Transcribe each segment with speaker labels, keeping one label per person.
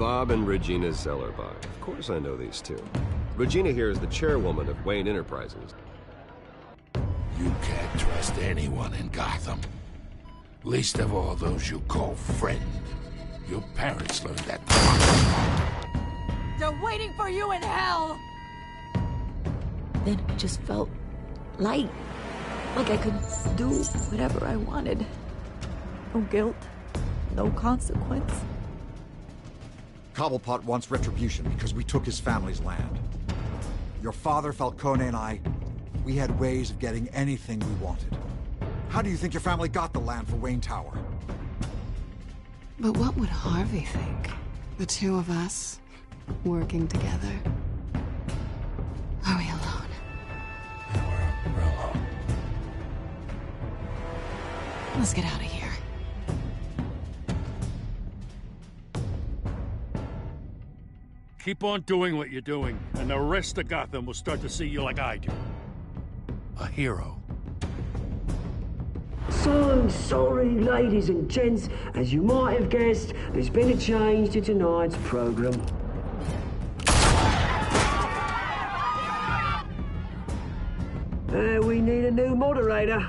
Speaker 1: Bob and Regina Zellerby. Of course I know these two. Regina here is the chairwoman of Wayne Enterprises.
Speaker 2: You can't trust anyone in Gotham. Least of all those you call friend. Your parents learned that.
Speaker 3: They're waiting for you in hell!
Speaker 4: Then I just felt light. Like I could do whatever I wanted. No guilt, no consequence.
Speaker 5: Cobblepot wants retribution because we took his family's land. Your father, Falcone, and I, we had ways of getting anything we wanted. How do you think your family got the land for Wayne Tower?
Speaker 6: But what would Harvey think? The two of us, working together? Are we alone?
Speaker 2: Yeah, we're alone.
Speaker 6: Let's get out of here.
Speaker 7: Keep on doing what you're doing, and the rest of Gotham will start to see you like I do. A hero.
Speaker 8: So sorry, ladies and gents. As you might have guessed, there's been a change to tonight's program. We need a new moderator.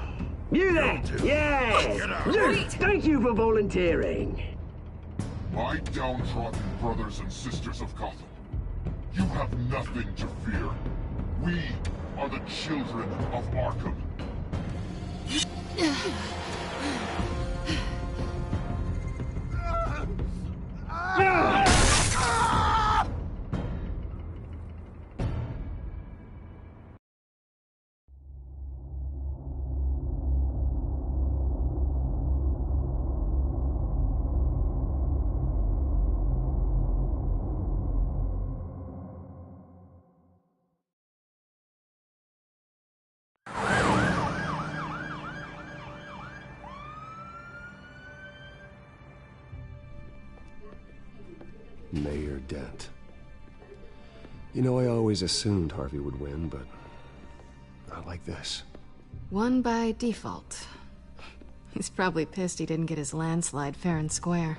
Speaker 8: You there? Yeah! You, thank you for volunteering.
Speaker 9: My downtrodden brothers and sisters of Gotham, you have nothing to fear. We are the children of Arkham.
Speaker 1: Mayor Dent. You know, I always assumed Harvey would win, but not like this.
Speaker 6: Won by default. He's probably pissed he didn't get his landslide fair and square.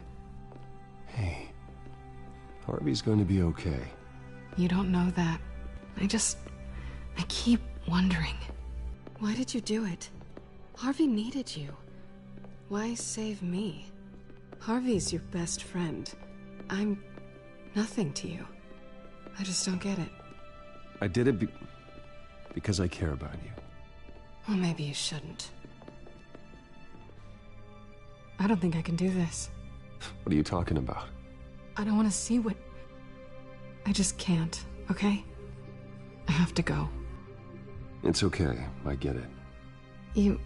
Speaker 1: Hey, Harvey's going to be okay.
Speaker 6: You don't know that. I keep wondering. Why did you do it? Harvey needed you. Why save me? Harvey's your best friend. I'm nothing to you. I just don't get it.
Speaker 1: I did it because I care about you.
Speaker 6: Well, maybe you shouldn't. I don't think I can do this.
Speaker 1: What are you talking about?
Speaker 6: I don't want to see what... I just can't, okay? I have to go.
Speaker 1: It's okay. I get it.
Speaker 6: You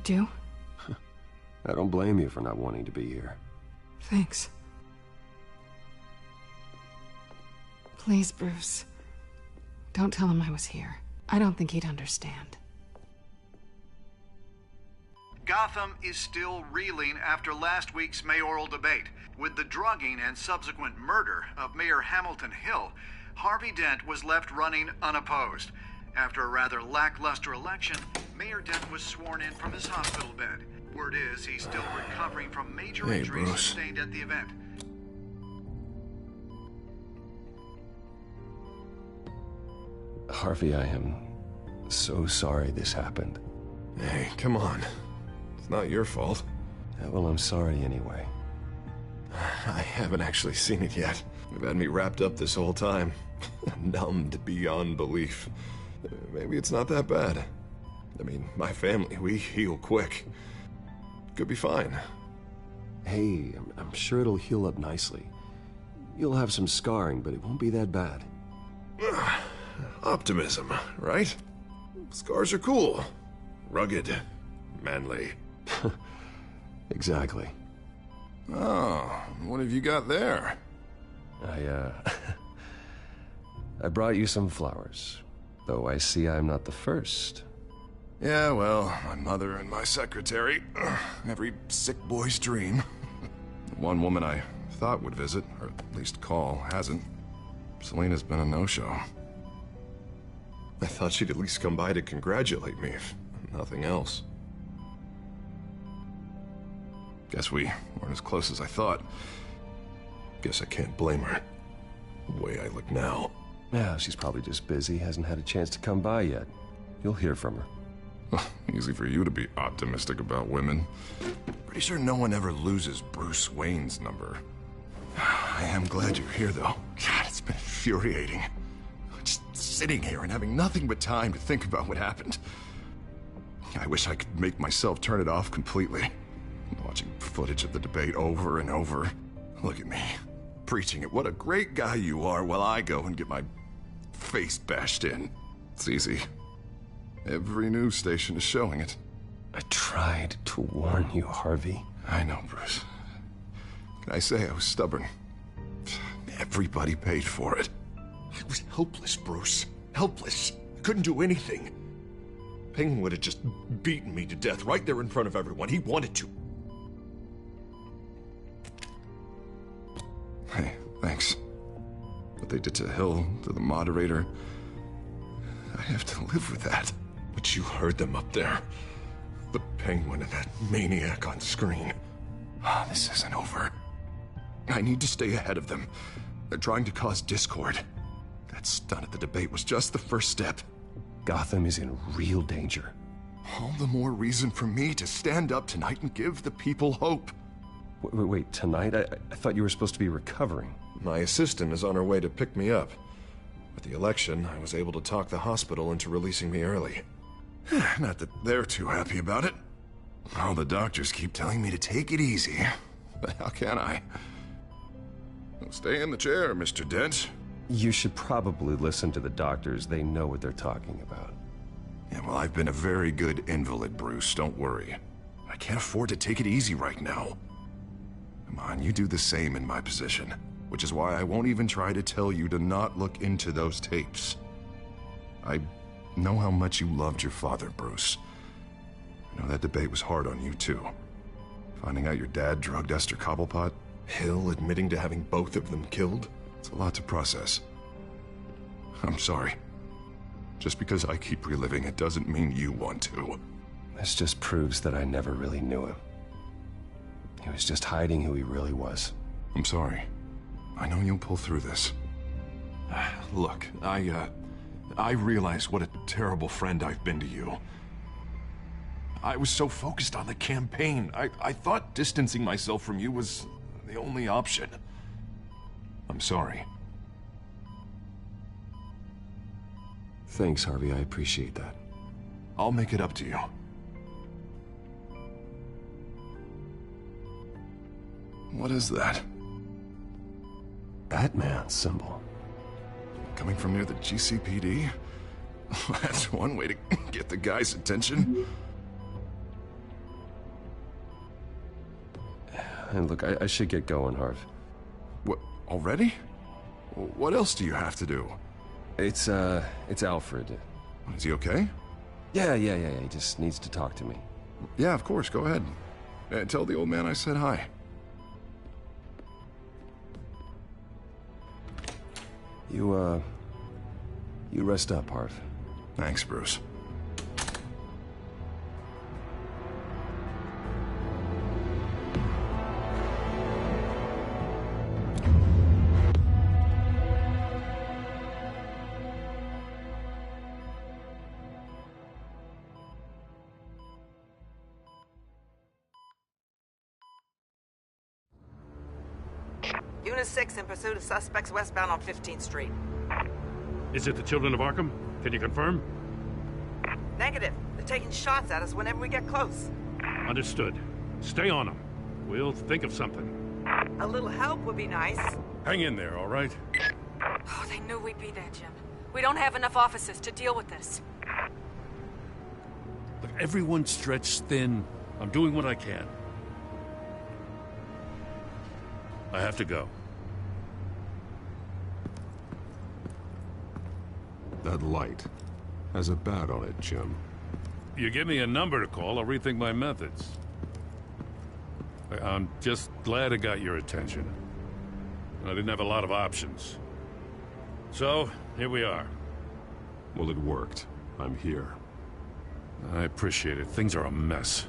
Speaker 6: do?
Speaker 1: I don't blame you for not wanting to be here.
Speaker 6: Thanks. Please, Bruce. Don't tell him I was here. I don't think he'd understand.
Speaker 10: Gotham is still reeling after last week's mayoral debate. With the drugging and subsequent murder of Mayor Hamilton Hill, Harvey Dent was left running unopposed. After a rather lackluster election, Mayor Dent was sworn in from his hospital bed. Word is he's still recovering from major injuries sustained at the event.
Speaker 1: Harvey, I am so sorry this happened.
Speaker 11: Hey, come on. It's not your fault.
Speaker 1: Yeah, well, I'm sorry anyway.
Speaker 11: I haven't actually seen it yet. You've had me wrapped up this whole time. Numbed beyond belief. Maybe it's not that bad. I mean, my family, we heal quick. Could be fine.
Speaker 1: Hey, I'm sure it'll heal up nicely. You'll have some scarring, but it won't be that bad.
Speaker 11: Optimism, right? Scars are cool. Rugged. Manly.
Speaker 1: Exactly.
Speaker 11: Oh, what have you got there?
Speaker 1: I brought you some flowers. Though I see I'm not the first.
Speaker 11: Yeah, well, my mother and my secretary. Every sick boy's dream. One woman I thought would visit, or at least call, hasn't. Selena's been a no-show. I thought she'd at least come by to congratulate me, if nothing else. Guess we weren't as close as I thought. Guess I can't blame her. The way I look now.
Speaker 1: Yeah, she's probably just busy, hasn't had a chance to come by yet. You'll hear from her.
Speaker 11: Easy for you to be optimistic about women. Pretty sure no one ever loses Bruce Wayne's number. I am glad you're here, though. God, it's been infuriating. Just sitting here and having nothing but time to think about what happened. I wish I could make myself turn it off completely. Watching footage of the debate over and over. Look at me, preaching at what a great guy you are while I go and get my face bashed in. It's easy. Every news station is showing it.
Speaker 1: I tried to warn you, Harvey.
Speaker 11: I know, Bruce. Can I say I was stubborn? Everybody paid for it. I was helpless, Bruce. Helpless. I couldn't do anything. Penguin would have just beaten me to death right there in front of everyone. He wanted to. Hey, thanks. What they did to Hill, to the moderator, I have to live with that. But you heard them up there. The Penguin and that maniac on screen. This isn't over. I need to stay ahead of them. They're trying to cause discord. That stunt at the debate was just the first step.
Speaker 1: Gotham is in real danger.
Speaker 11: All the more reason for me to stand up tonight and give the people hope.
Speaker 1: Wait, tonight? I thought you were supposed to be recovering.
Speaker 11: My assistant is on her way to pick me up. With the election, I was able to talk the hospital into releasing me early. Not that they're too happy about it. All the doctors keep telling me to take it easy. But how can I? Stay in the chair, Mr. Dent.
Speaker 1: You should probably listen to the doctors. They know what they're talking about.
Speaker 11: Yeah, well, I've been a very good invalid, Bruce. Don't worry. I can't afford to take it easy right now. Come on, you do the same in my position. Which is why I won't even try to tell you to not look into those tapes. I know how much you loved your father, Bruce. I know that debate was hard on you, too. Finding out your dad drugged Esther Cobblepot, Hill admitting to having both of them killed. It's a lot to process. I'm sorry. Just because I keep reliving it doesn't mean you want to.
Speaker 1: This just proves that I never really knew him. He was just hiding who he really was.
Speaker 11: I'm sorry. I know you'll pull through this. Look, I realize what a terrible friend I've been to you. I was so focused on the campaign. I thought distancing myself from you was the only option. I'm sorry.
Speaker 1: Thanks, Harvey. I appreciate that.
Speaker 11: I'll make it up to you. What is that?
Speaker 1: Batman's symbol.
Speaker 11: Coming from near the GCPD? That's one way to get the guy's attention.
Speaker 1: And look, I should get going, Harv.
Speaker 11: What, already? What else do you have to do?
Speaker 1: It's Alfred.
Speaker 11: Is he okay?
Speaker 1: Yeah, he just needs to talk to me.
Speaker 11: Yeah, of course, go ahead. Tell the old man I said hi.
Speaker 1: You rest up, Harv.
Speaker 11: Thanks, Bruce.
Speaker 12: Unit 6 in pursuit of suspects westbound on 15th Street.
Speaker 7: Is it the Children of Arkham? Can you confirm?
Speaker 12: Negative. They're taking shots at us whenever we get close.
Speaker 7: Understood. Stay on them. We'll think of something.
Speaker 12: A little help would be nice.
Speaker 7: Hang in there, all right?
Speaker 3: Oh, they knew we'd be there, Jim. We don't have enough officers to deal with this.
Speaker 7: Look, everyone's stretched thin. I'm doing what I can. I have to go.
Speaker 1: That light has a bat on it, Jim.
Speaker 7: You give me a number to call, I'll rethink my methods. I'm just glad I got your attention. I didn't have a lot of options. So, here we are.
Speaker 1: Well, it worked. I'm here.
Speaker 7: I appreciate it. Things are a mess.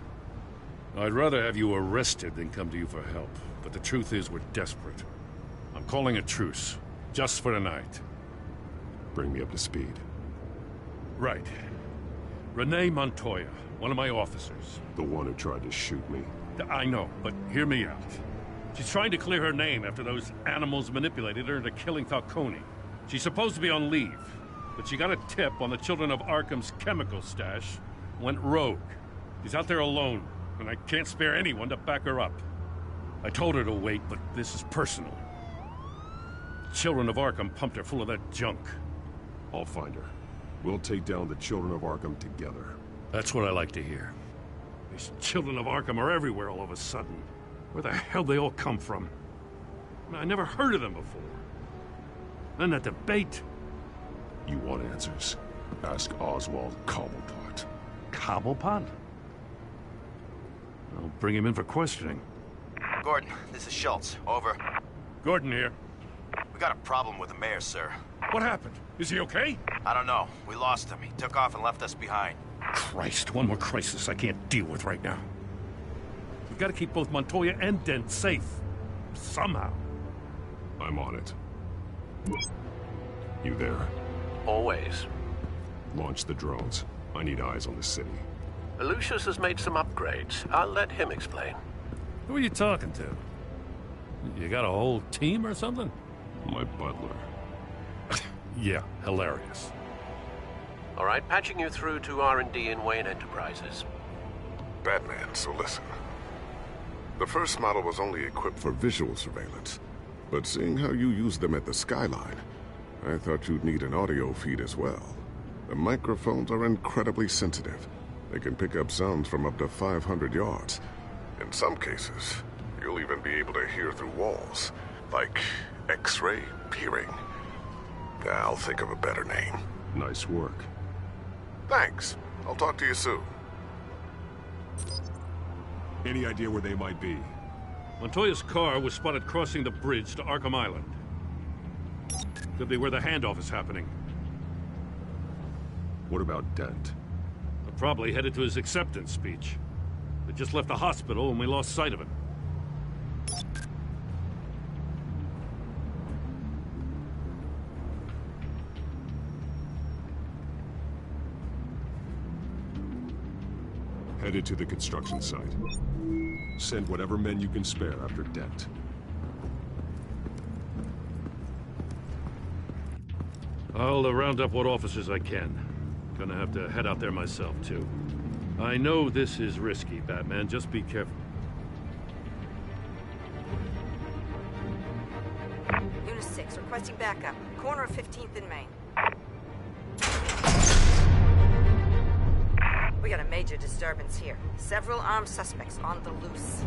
Speaker 7: I'd rather have you arrested than come to you for help. But the truth is, we're desperate. I'm calling a truce. Just for tonight.
Speaker 1: Bring me up to speed.
Speaker 7: Right. Renee Montoya, one of my officers.
Speaker 1: The one who tried to shoot me?
Speaker 7: I know, but hear me out. She's trying to clear her name after those animals manipulated her into killing Falcone. She's supposed to be on leave, but she got a tip on the Children of Arkham's chemical stash, went rogue. She's out there alone, and I can't spare anyone to back her up. I told her to wait, but this is personal. Children of Arkham pumped her full of that junk.
Speaker 1: I'll find her. We'll take down the Children of Arkham together.
Speaker 7: That's what I like to hear. These Children of Arkham are everywhere all of a sudden. Where the hell they all come from? I never heard of them before. Then that debate.
Speaker 1: You want answers? Ask Oswald Cobblepot.
Speaker 7: Cobblepot? I'll bring him in for questioning.
Speaker 13: Gordon, this is Schultz. Over.
Speaker 7: Gordon here.
Speaker 13: We got a problem with the mayor, sir.
Speaker 7: What happened? Is he okay?
Speaker 13: I don't know. We lost him. He took off and left us behind.
Speaker 7: Christ, one more crisis I can't deal with right now. We've got to keep both Montoya and Dent safe. Somehow.
Speaker 1: I'm on it. You there?
Speaker 14: Always.
Speaker 1: Launch the drones. I need eyes on the city.
Speaker 14: Lucius has made some upgrades. I'll let him explain.
Speaker 7: Who are you talking to? You got a whole team or something?
Speaker 1: My butler.
Speaker 7: Yeah, hilarious.
Speaker 14: All right, patching you through to R&D in Wayne Enterprises.
Speaker 15: Batman, so listen. The first model was only equipped for visual surveillance, but seeing how you use them at the skyline, I thought you'd need an audio feed as well. The microphones are incredibly sensitive. They can pick up sounds from up to 500 yards. In some cases, you'll even be able to hear through walls, like X-ray peering. I'll think of a better name.
Speaker 1: Nice work.
Speaker 15: Thanks. I'll talk to you soon.
Speaker 1: Any idea where they might be?
Speaker 7: Montoya's car was spotted crossing the bridge to Arkham Island. Could be where the handoff is happening.
Speaker 1: What about Dent?
Speaker 7: Probably headed to his acceptance speech. They just left the hospital and we lost sight of him.
Speaker 1: Headed to the construction site. Send whatever men you can spare after Dent.
Speaker 7: I'll round up what officers I can. Gonna have to head out there myself, too. I know this is risky, Batman. Just be careful.
Speaker 12: Unit 6, requesting backup. Corner of 15th and Main. We got a major disturbance here. Several armed suspects on the loose.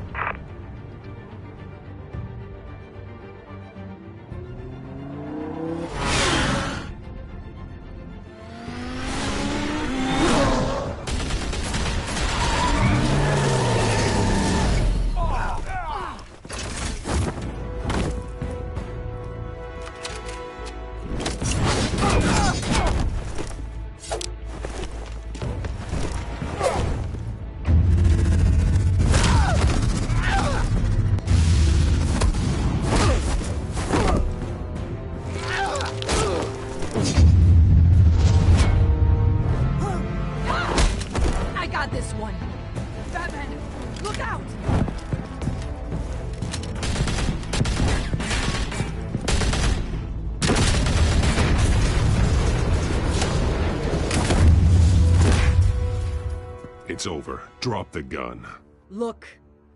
Speaker 1: It's over. Drop the gun.
Speaker 16: Look,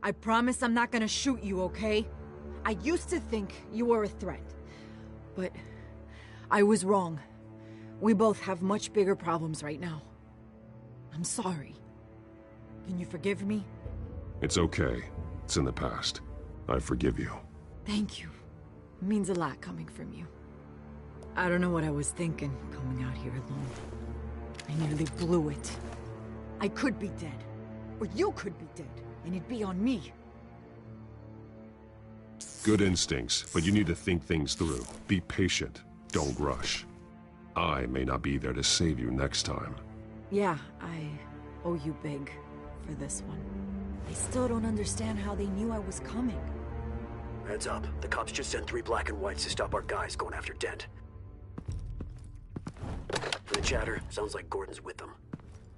Speaker 16: I promise I'm not gonna shoot you, okay? I used to think you were a threat, but I was wrong. We both have much bigger problems right now. I'm sorry. Can you forgive me?
Speaker 1: It's okay. It's in the past. I forgive you.
Speaker 16: Thank you. It means a lot coming from you. I don't know what I was thinking, coming out here alone. I nearly blew it. I could be dead. Or you could be dead, and it'd be on me.
Speaker 1: Good instincts, but you need to think things through. Be patient. Don't rush. I may not be there to save you next time.
Speaker 16: Yeah, I owe you big for this one. I still don't understand how they knew I was coming.
Speaker 17: Heads up. The cops just sent 3 black and whites to stop our guys going after Dent. For the chatter, sounds like Gordon's with them.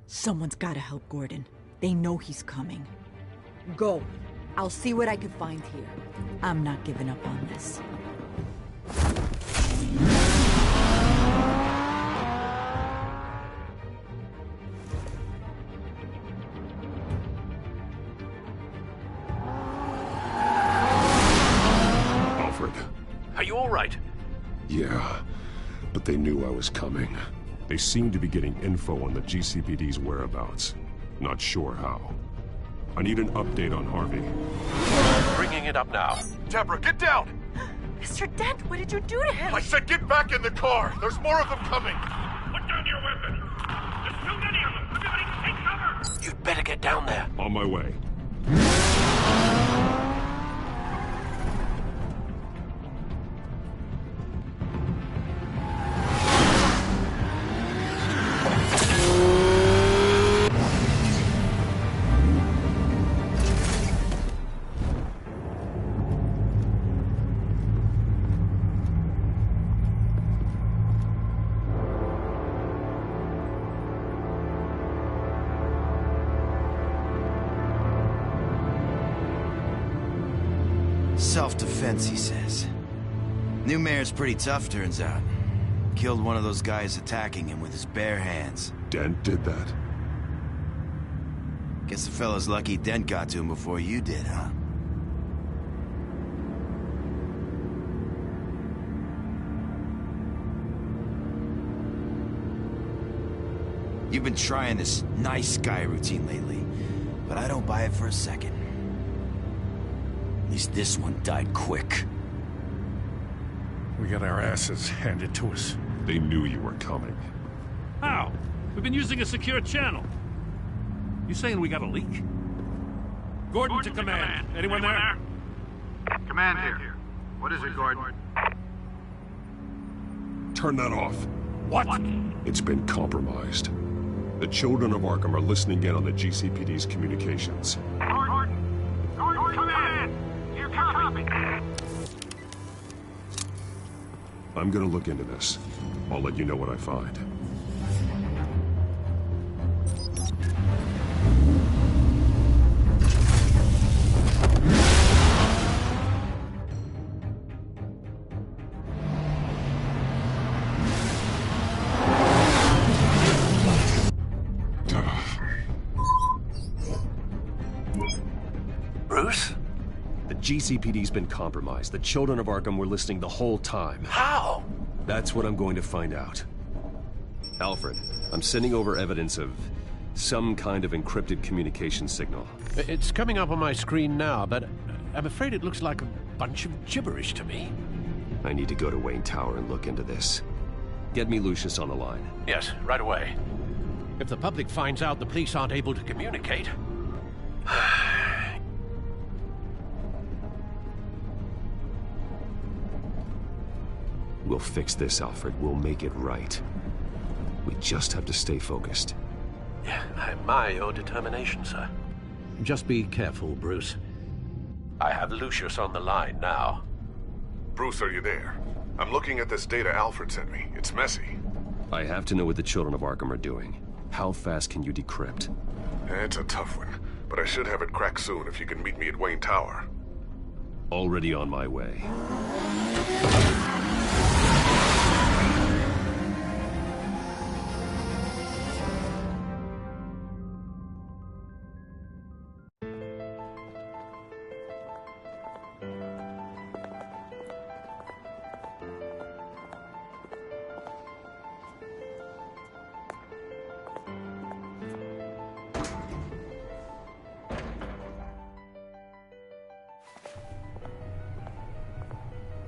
Speaker 16: Someone's gotta help Gordon. They know he's coming. Go. I'll see what I can find here. I'm not giving up on this.
Speaker 1: Alfred.
Speaker 14: Are you all right?
Speaker 1: Yeah, but they knew I was coming. They seemed to be getting info on the GCPD's whereabouts. Not sure how. I need an update on Harvey.
Speaker 14: Bringing it up now.
Speaker 11: Deborah, get down!
Speaker 12: Mr. Dent, what did you do to him?
Speaker 11: I said get back in the car! There's more of them coming!
Speaker 7: Put down your weapon! There's too many of them! Everybody take cover!
Speaker 14: You'd better get down there.
Speaker 1: On my way.
Speaker 13: Self-defense, he says. New mayor's pretty tough, turns out. Killed one of those guys attacking him with his bare hands.
Speaker 1: Dent did that?
Speaker 13: Guess the fella's lucky Dent got to him before you did, huh? You've been trying this nice guy routine lately, but I don't buy it for a second. At least this one died quick.
Speaker 7: We got our asses handed to us.
Speaker 1: They knew you were coming.
Speaker 7: How? We've been using a secure channel. You saying we got a leak? Gordon to command. Anyone there?
Speaker 10: Command here. What is it, Gordon?
Speaker 1: Turn that off.
Speaker 7: What?
Speaker 1: It's been compromised. The children of Arkham are listening in on the GCPD's communications.
Speaker 7: Gordon, command! You copy?
Speaker 1: I'm gonna look into this. I'll let you know what I find.
Speaker 14: Bruce?
Speaker 18: The GCPD's been compromised. The children of Arkham were listening the whole time.
Speaker 14: How?
Speaker 18: That's what I'm going to find out. Alfred, I'm sending over evidence of some kind of encrypted communication signal.
Speaker 14: It's coming up on my screen now, but I'm afraid it looks like a bunch of gibberish to me.
Speaker 18: I need to go to Wayne Tower and look into this. Get me Lucius on the line.
Speaker 14: Yes, right away. If the public finds out the police aren't able to communicate...
Speaker 18: We'll fix this, Alfred. We'll make it right. We just have to stay focused.
Speaker 14: Yeah, I admire your determination, sir. Just be careful, Bruce. I have Lucius on the line now.
Speaker 15: Bruce, are you there? I'm looking at this data Alfred sent me. It's messy.
Speaker 18: I have to know what the children of Arkham are doing. How fast can you decrypt?
Speaker 15: It's a tough one, but I should have it cracked soon if you can meet me at Wayne Tower.
Speaker 18: Already on my way.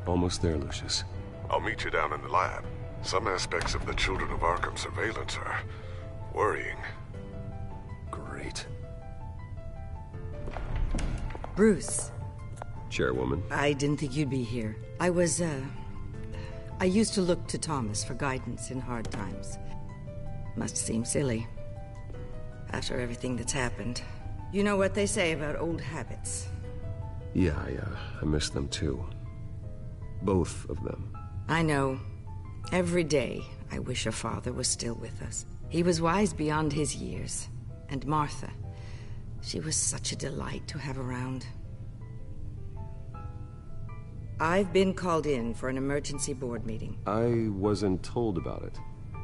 Speaker 18: Almost there, Lucius.
Speaker 15: I'll meet you down in the lab. Some aspects of the Children of Arkham surveillance are worrying.
Speaker 18: Great.
Speaker 19: Bruce.
Speaker 18: Chairwoman.
Speaker 19: I didn't think you'd be here. I used to look to Thomas for guidance in hard times. Must seem silly. After everything that's happened. You know what they say about old habits.
Speaker 18: Yeah, I miss them too. Both of them.
Speaker 19: I know. Every day, I wish your father was still with us. He was wise beyond his years. And Martha, she was such a delight to have around. I've been called in for an emergency board meeting.
Speaker 18: I wasn't told about it.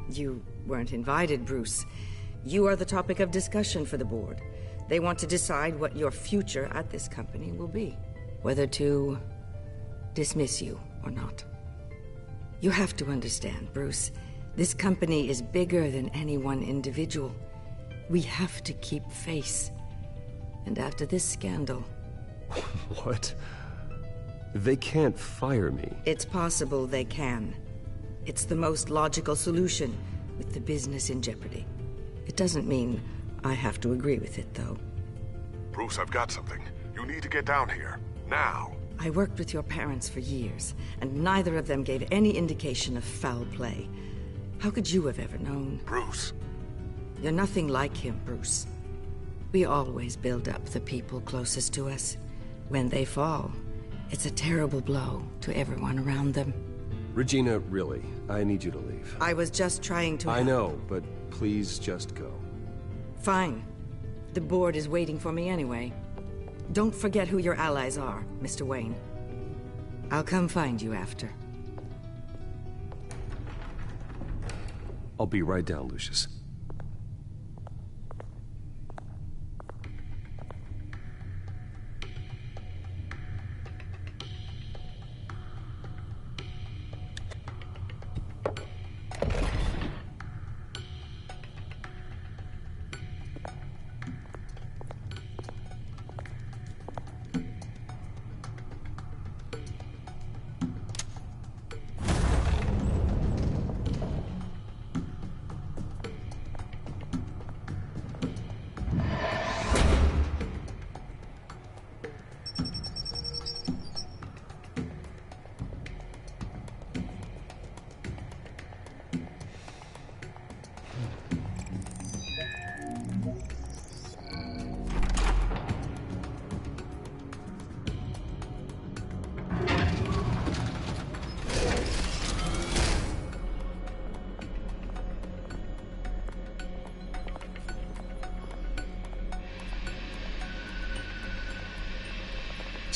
Speaker 19: You weren't invited, Bruce. You are the topic of discussion for the board. They want to decide what your future at this company will be. Whether to dismiss you or not. You have to understand, Bruce. This company is bigger than any one individual. We have to keep face. And after this scandal...
Speaker 18: What? They can't fire me.
Speaker 19: It's possible they can. It's the most logical solution, with the business in jeopardy. It doesn't mean I have to agree with it, though.
Speaker 15: Bruce, I've got something. You need to get down here. Now.
Speaker 19: I worked with your parents for years, and neither of them gave any indication of foul play. How could you have ever known?
Speaker 15: Bruce.
Speaker 19: You're nothing like him, Bruce. We always build up the people closest to us. When they fall, it's a terrible blow to everyone around them.
Speaker 18: Regina, really, I need you to leave.
Speaker 19: I was just trying to...
Speaker 18: I know, but please just go.
Speaker 19: Fine. The board is waiting for me anyway. Don't forget who your allies are, Mr. Wayne. I'll come find you after.
Speaker 18: I'll be right down, Lucius.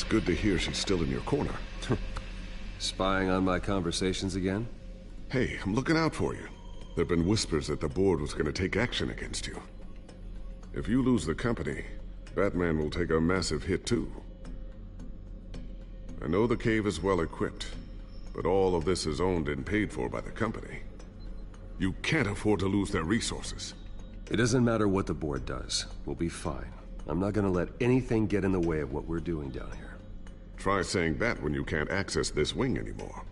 Speaker 15: Good to hear she's still in your corner.
Speaker 18: Spying on my conversations again?
Speaker 15: Hey, I'm looking out for you. There've been whispers that the board was going to take action against you. If you lose the company, Batman will take a massive hit too. I know the cave is well equipped, but all of this is owned and paid for by the company. You can't afford to lose their resources.
Speaker 18: It doesn't matter what the board does. We'll be fine. I'm not gonna let anything get in the way of what we're doing down here.
Speaker 15: Try saying that when you can't access this wing anymore.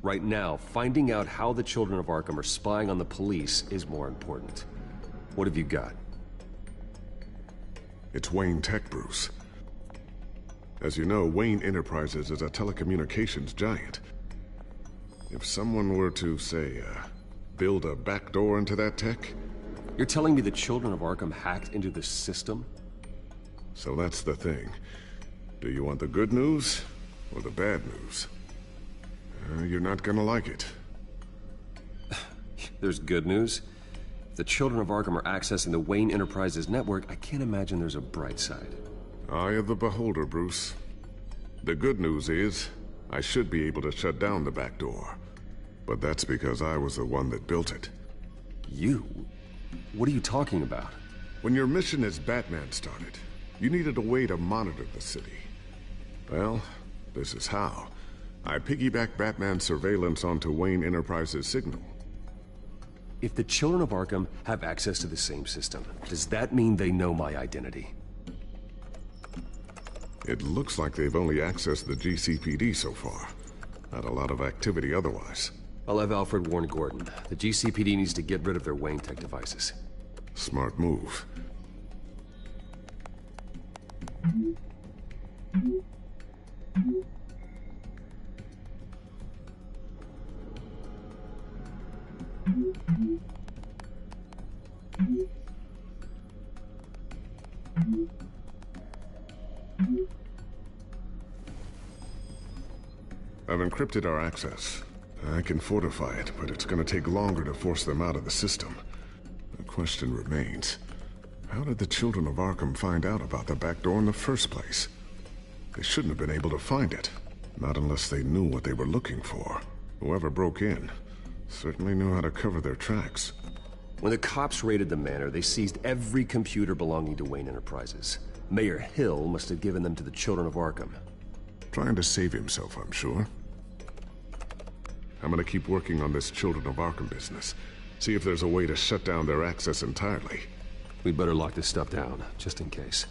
Speaker 18: Right now, finding out how the children of Arkham are spying on the police is more important. What have you got?
Speaker 15: It's Wayne Tech, Bruce. As you know, Wayne Enterprises is a telecommunications giant. If someone were to, say, build a backdoor into that tech...
Speaker 18: You're telling me the children of Arkham hacked into the system?
Speaker 15: So that's the thing. Do you want the good news or the bad news? You're not gonna like it.
Speaker 18: There's good news. If the children of Arkham are accessing the Wayne Enterprises network, I can't imagine there's a bright side.
Speaker 15: Eye of the beholder, Bruce. The good news is, I should be able to shut down the back door. But that's because I was the one that built it.
Speaker 18: You? What are you talking about?
Speaker 15: When your mission as Batman started, you needed a way to monitor the city. Well, this is how. I piggybacked Batman's surveillance onto Wayne Enterprises' signal.
Speaker 18: If the children of Arkham have access to the same system, does that mean they know my identity?
Speaker 15: It looks like they've only accessed the GCPD so far. Not a lot of activity otherwise.
Speaker 18: I'll have Alfred warn Gordon. The GCPD needs to get rid of their Wayne Tech devices.
Speaker 15: Smart move. I've encrypted our access. I can fortify it, but it's gonna take longer to force them out of the system. The question remains, how did the children of Arkham find out about the back door in the first place? They shouldn't have been able to find it. Not unless they knew what they were looking for. Whoever broke in certainly knew how to cover their tracks.
Speaker 18: When the cops raided the manor, they seized every computer belonging to Wayne Enterprises. Mayor Hill must have given them to the children of Arkham.
Speaker 15: Trying to save himself, I'm sure. I'm gonna keep working on this Children of Arkham business. See if there's a way to shut down their access entirely.
Speaker 18: We'd better lock this stuff down, just in case.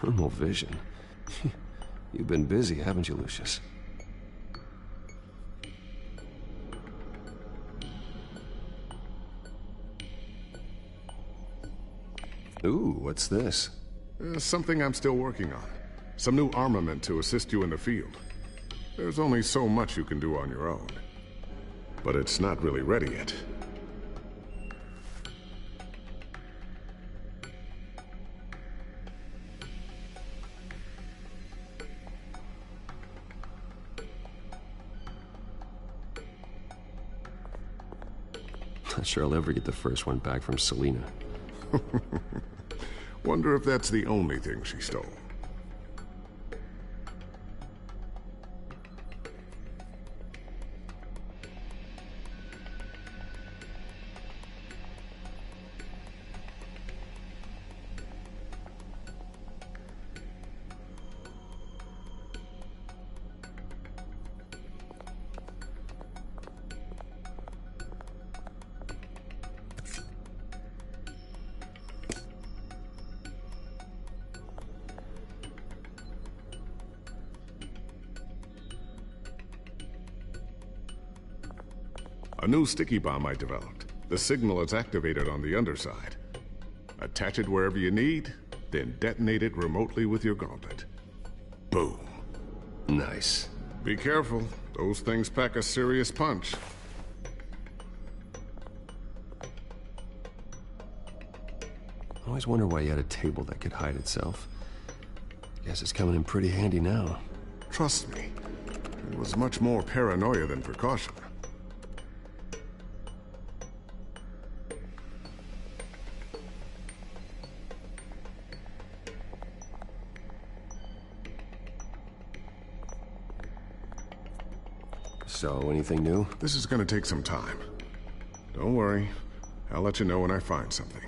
Speaker 18: Thermal vision. You've been busy, haven't you, Lucius? Ooh, what's this?
Speaker 15: Something I'm still working on. Some new armament to assist you in the field. There's only so much you can do on your own. But it's not really ready yet.
Speaker 18: Not sure I'll ever get the first one back from Selina.
Speaker 15: Wonder if that's the only thing she stole. A new sticky bomb I developed. The signal is activated on the underside. Attach it wherever you need, then detonate it remotely with your gauntlet. Boom.
Speaker 18: Nice.
Speaker 15: Be careful. Those things pack a serious punch.
Speaker 18: I always wonder why you had a table that could hide itself. Guess it's coming in pretty handy now.
Speaker 15: Trust me, it was much more paranoia than precaution.
Speaker 18: So, anything new?
Speaker 15: This is gonna take some time. Don't worry, I'll let you know when I find something.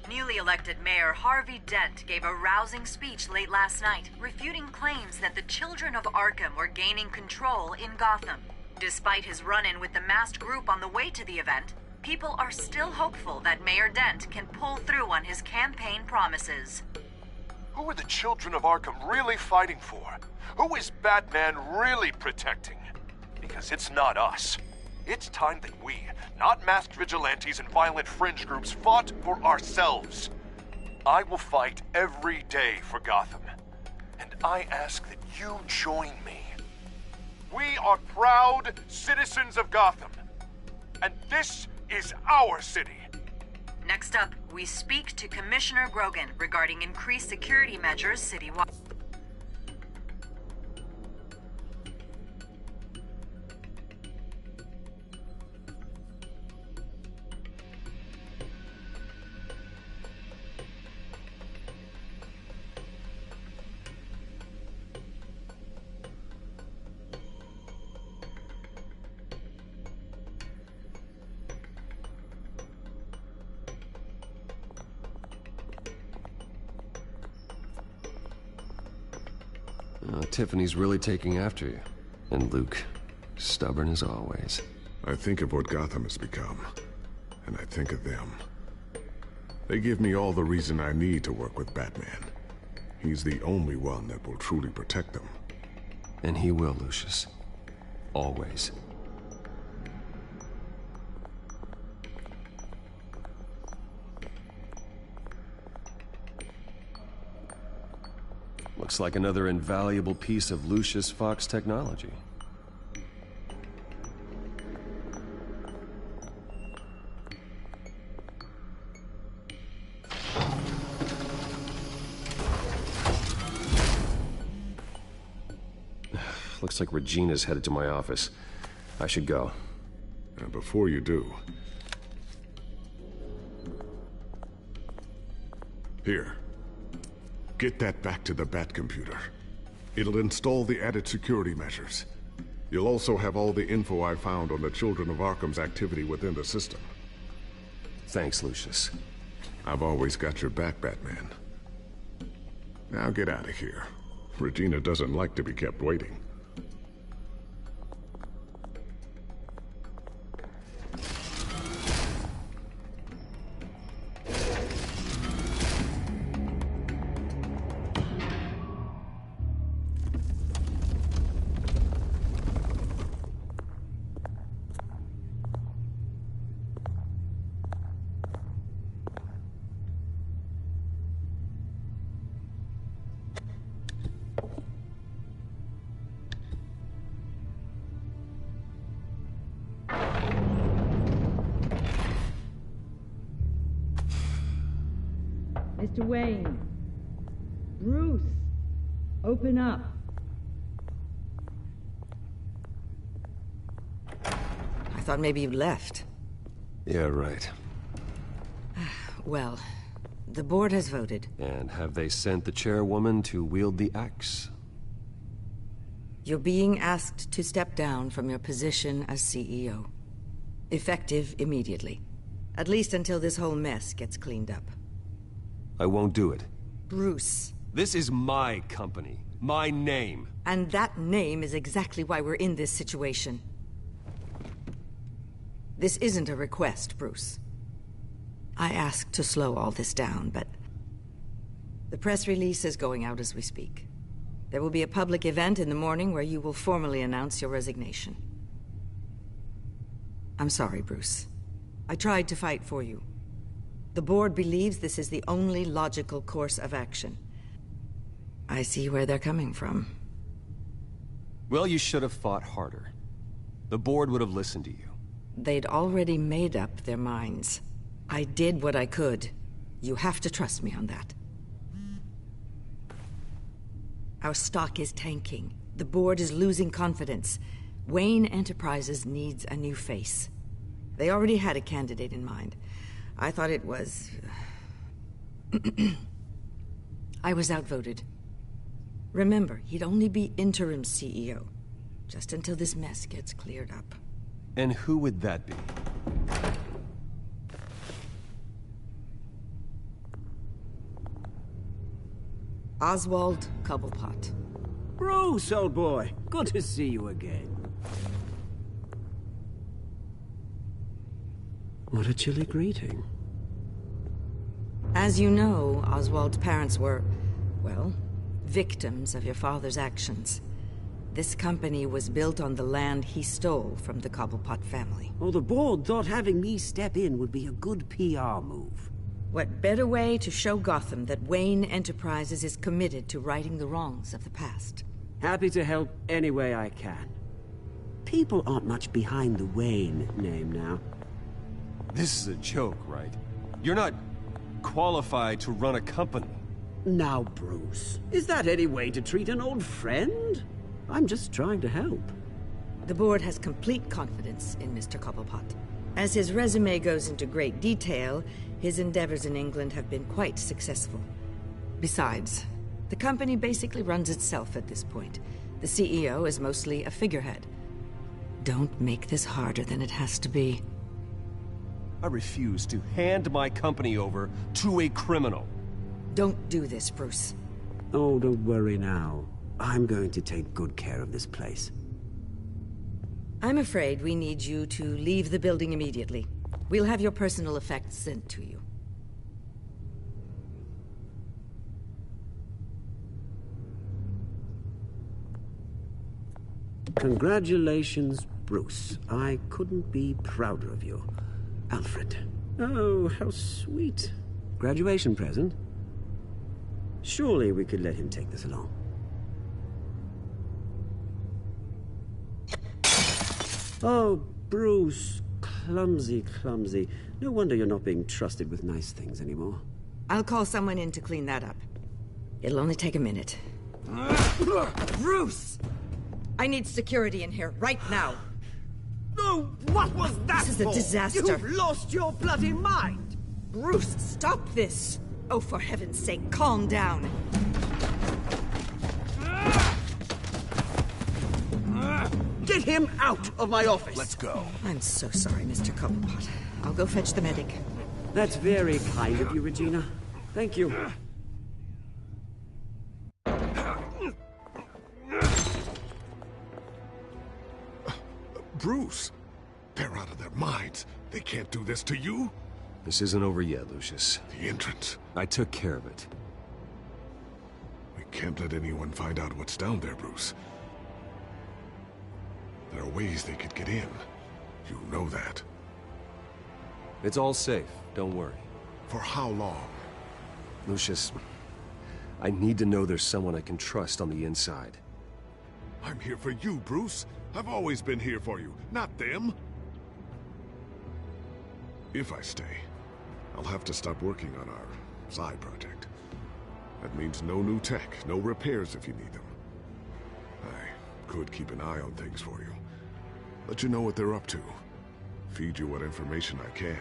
Speaker 20: Newly elected Mayor Harvey Dent gave a rousing speech late last night, refuting claims that the children of Arkham were gaining control in Gotham. Despite his run-in with the masked group on the way to the event, people are still hopeful that Mayor Dent can pull through on his campaign promises.
Speaker 21: Who are the children of Arkham really fighting for? Who is Batman really protecting? Because it's not us. It's time that we, not masked vigilantes and violent fringe groups, fought for ourselves. I will fight every day for Gotham. And I ask that you join me. We are proud citizens of Gotham. And this is our city.
Speaker 20: Next up, we speak to Commissioner Grogan regarding increased security measures citywide.
Speaker 18: Tiffany's really taking after you. And Luke, stubborn as always.
Speaker 15: I think of what Gotham has become, and I think of them. They give me all the reason I need to work with Batman. He's the only one that will truly protect them.
Speaker 18: And he will, Lucius. Always. Looks like another invaluable piece of Lucius Fox technology. Looks like Regina's headed to my office. I should go.
Speaker 15: And before you do... Here. Get that back to the Bat computer. It'll install the added security measures. You'll also have all the info I found on the Children of Arkham's activity within the system.
Speaker 18: Thanks, Lucius.
Speaker 15: I've always got your back, Batman. Now get out of here. Regina doesn't like to be kept waiting.
Speaker 4: Mr. Wayne. Bruce. Open up.
Speaker 19: I thought maybe you left.
Speaker 18: Yeah, right.
Speaker 19: Well, the board has voted.
Speaker 18: And have they sent the chairwoman to wield the axe?
Speaker 19: You're being asked to step down from your position as CEO. Effective immediately. At least until this whole mess gets cleaned up.
Speaker 18: I won't do it.
Speaker 19: Bruce.
Speaker 18: This is my company. My name.
Speaker 19: And that name is exactly why we're in this situation. This isn't a request, Bruce. I asked to slow all this down, but... the press release is going out as we speak. There will be a public event in the morning where you will formally announce your resignation. I'm sorry, Bruce. I tried to fight for you. The board believes this is the only logical course of action. I see where they're coming from.
Speaker 18: Well, you should have fought harder. The board would have listened to you.
Speaker 19: They'd already made up their minds. I did what I could. You have to trust me on that. Our stock is tanking. The board is losing confidence. Wayne Enterprises needs a new face. They already had a candidate in mind. I thought it was... I was outvoted. Remember, he'd only be interim CEO. Just until this mess gets cleared up.
Speaker 18: And who would that be?
Speaker 19: Oswald Cobblepot.
Speaker 17: Bruce, old boy. Good to see you again. What a chilly greeting.
Speaker 19: As you know, Oswald's parents were, well, victims of your father's actions. This company was built on the land he stole from the Cobblepot family.
Speaker 17: Oh, the board thought having me step in would be a good PR move.
Speaker 19: What better way to show Gotham that Wayne Enterprises is committed to righting the wrongs of the past?
Speaker 17: Happy to help any way I can. People aren't much behind the Wayne name now.
Speaker 18: This is a joke, right? You're not qualified to run a company.
Speaker 17: Now, Bruce, is that any way to treat an old friend? I'm just trying to help.
Speaker 19: The board has complete confidence in Mr. Cobblepot. As his resume goes into great detail, his endeavors in England have been quite successful. Besides, the company basically runs itself at this point. The CEO is mostly a figurehead. Don't make this harder than it has to be.
Speaker 18: I refuse to hand my company over to a criminal.
Speaker 19: Don't do this, Bruce.
Speaker 17: Oh, don't worry now. I'm going to take good care of this place.
Speaker 19: I'm afraid we need you to leave the building immediately. We'll have your personal effects sent to you.
Speaker 17: Congratulations, Bruce. I couldn't be prouder of you. Alfred. Oh, how sweet. Graduation present? Surely we could let him take this along. Oh, Bruce. Clumsy, clumsy. No wonder you're not being trusted with nice things anymore.
Speaker 19: I'll call someone in to clean that up. It'll only take a minute. Bruce! I need security in here, right now.
Speaker 17: No, what was that?
Speaker 19: This is a disaster.
Speaker 17: You've lost your bloody mind!
Speaker 19: Bruce, stop this! Oh, for heaven's sake, calm down.
Speaker 17: Get him out of my office!
Speaker 13: Let's go.
Speaker 19: I'm so sorry, Mr. Cobblepot. I'll go fetch the medic.
Speaker 17: That's very kind of you, Regina. Thank you.
Speaker 15: Bruce, they're out of their minds. They can't do this to you.
Speaker 18: This isn't over yet, Lucius.
Speaker 15: The entrance.
Speaker 18: I took care of it.
Speaker 15: We can't let anyone find out what's down there, Bruce. There are ways they could get in. You know that.
Speaker 18: It's all safe. Don't worry.
Speaker 15: For how long?
Speaker 18: Lucius, I need to know there's someone I can trust on the inside.
Speaker 15: I'm here for you, Bruce. I've always been here for you, not them. If I stay, I'll have to stop working on our side project. That means no new tech, no repairs if you need them. I could keep an eye on things for you. Let you know what they're up to. Feed you what information I can.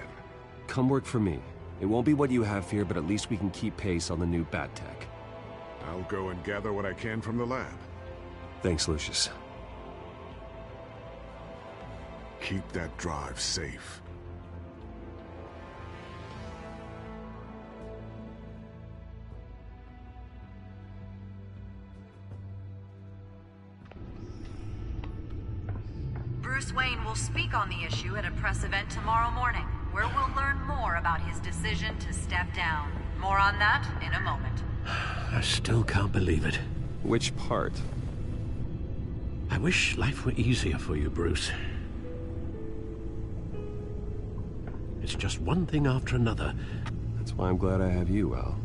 Speaker 18: Come work for me. It won't be what you have here, but at least we can keep pace on the new bat tech.
Speaker 15: I'll go and gather what I can from the lab.
Speaker 18: Thanks, Lucius.
Speaker 15: Keep that drive safe.
Speaker 20: Bruce Wayne will speak on the issue at a press event tomorrow morning, where we'll learn more about his decision to step down. More on that in a moment.
Speaker 14: I still can't believe it.
Speaker 18: Which part?
Speaker 14: I wish life were easier for you, Bruce. It's just one thing after another.
Speaker 18: That's why I'm glad I have you, Al.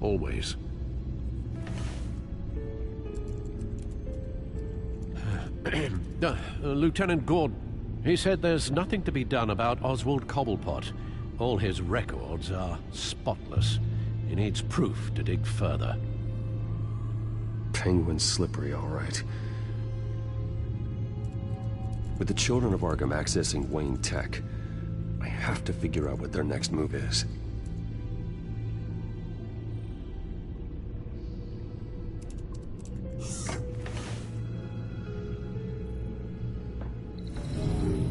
Speaker 14: Always. Lieutenant Gordon, he said there's nothing to be done about Oswald Cobblepot. All his records are spotless. He needs proof to dig further.
Speaker 18: Penguin's slippery, all right. With the children of Arkham accessing Wayne Tech, I have to figure out what their next move is.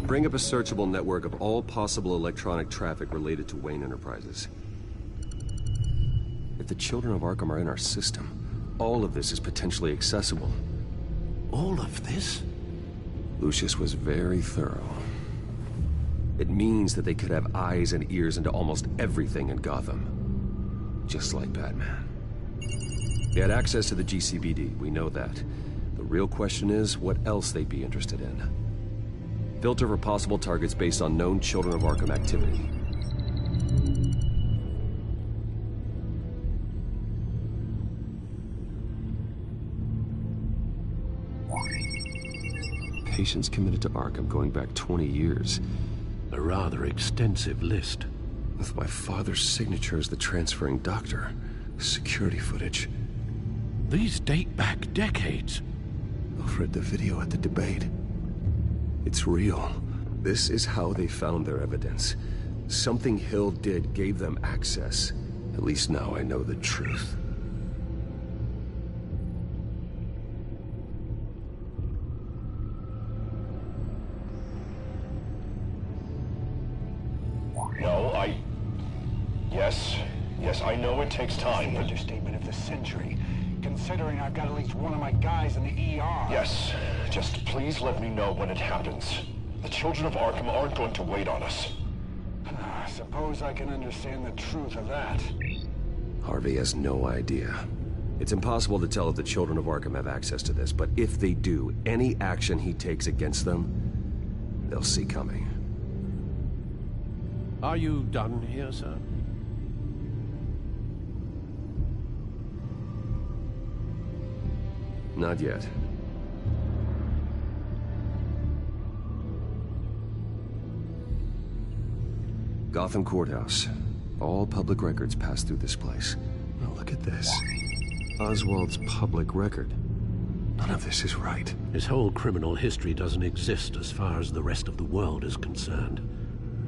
Speaker 18: Bring up a searchable network of all possible electronic traffic related to Wayne Enterprises. If the children of Arkham are in our system, all of this is potentially accessible.
Speaker 14: All of this?
Speaker 18: Lucius was very thorough. It means that they could have eyes and ears into almost everything in Gotham. Just like Batman. They had access to the GCPD, we know that. The real question is, what else they'd be interested in. Filter for possible targets based on known Children of Arkham activity. Patients committed to Arkham going back 20 years.
Speaker 14: A rather extensive list.
Speaker 18: With my father's signature as the transferring doctor. Security footage.
Speaker 14: These date back decades.
Speaker 18: I've read the video at the debate. It's real. This is how they found their evidence. Something Hill did gave them access. At least now I know the truth.
Speaker 5: No, Yes, I know it takes time.
Speaker 22: The understatement of the century, considering I've got at least one of my guys in the ER.
Speaker 5: Yes, just please let me know when it happens. The children of Arkham aren't going to wait on us.
Speaker 22: Suppose I can understand the truth of that.
Speaker 18: Harvey has no idea. It's impossible to tell if the children of Arkham have access to this, but if they do, any action he takes against them, they'll see coming.
Speaker 14: Are you done here, sir?
Speaker 18: Not yet. Gotham Courthouse. All public records pass through this place. Oh, look at this. Oswald's public record. None of this is right.
Speaker 14: His whole criminal history doesn't exist as far as the rest of the world is concerned.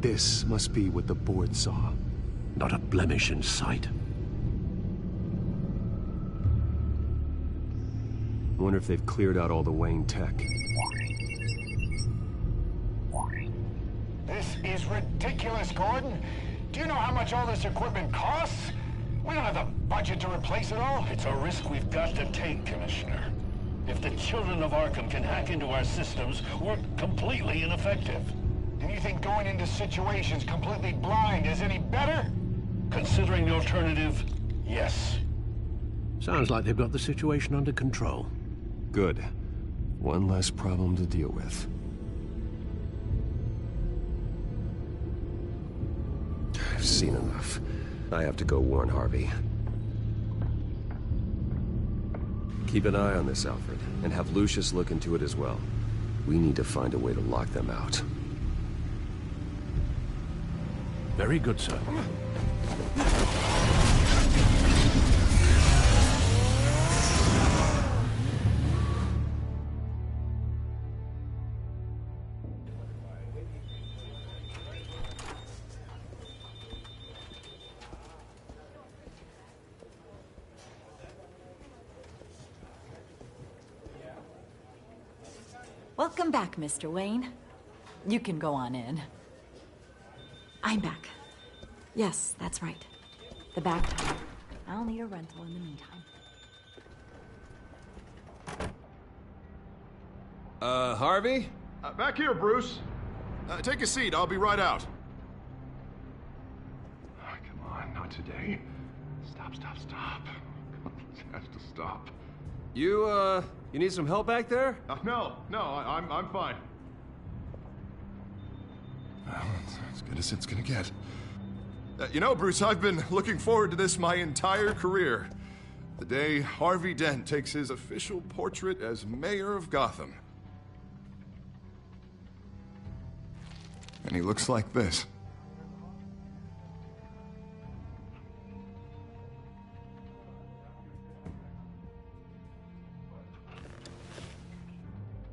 Speaker 18: This must be what the board saw.
Speaker 14: Not a blemish in sight.
Speaker 18: I wonder if they've cleared out all the Wayne tech.
Speaker 22: This is ridiculous, Gordon. Do you know how much all this equipment costs? We don't have the budget to replace it all.
Speaker 5: It's a risk we've got to take, Commissioner. If the children of Arkham can hack into our systems, we're completely ineffective.
Speaker 22: And you think going into situations completely blind is any better?
Speaker 5: Considering the alternative, yes.
Speaker 14: Sounds like they've got the situation under control.
Speaker 18: Good. One less problem to deal with. I've seen enough. I have to go warn Harvey. Keep an eye on this, Alfred, and have Lucius look into it as well. We need to find a way to lock them out.
Speaker 14: Very good, sir.
Speaker 23: Welcome back, Mr. Wayne. You can go on in. I'm back. Yes, that's right. The back door. I'll need a rental in the meantime.
Speaker 11: Harvey? Back here, Bruce. Take a seat. I'll be right out. Oh, come on, not today. Stop. This has to stop.
Speaker 18: You need some help back there?
Speaker 11: No, I'm fine. Well, it's as good as it's gonna get. You know, Bruce, I've been looking forward to this my entire career. The day Harvey Dent takes his official portrait as mayor of Gotham. And he looks like this.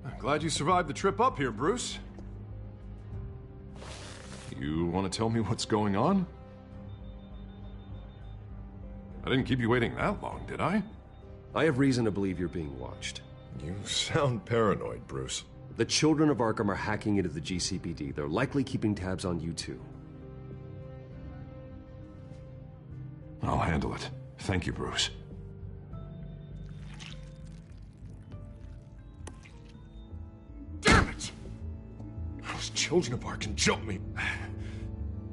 Speaker 11: I'm glad you survived the trip up here, Bruce. You want to tell me what's going on? I didn't keep you waiting that long, did I?
Speaker 18: I have reason to believe you're being watched.
Speaker 11: You sound paranoid, Bruce.
Speaker 18: The children of Arkham are hacking into the GCPD. They're likely keeping tabs on you too.
Speaker 11: I'll handle it. Thank you, Bruce. Damn it! Those children of Arkham jumped me.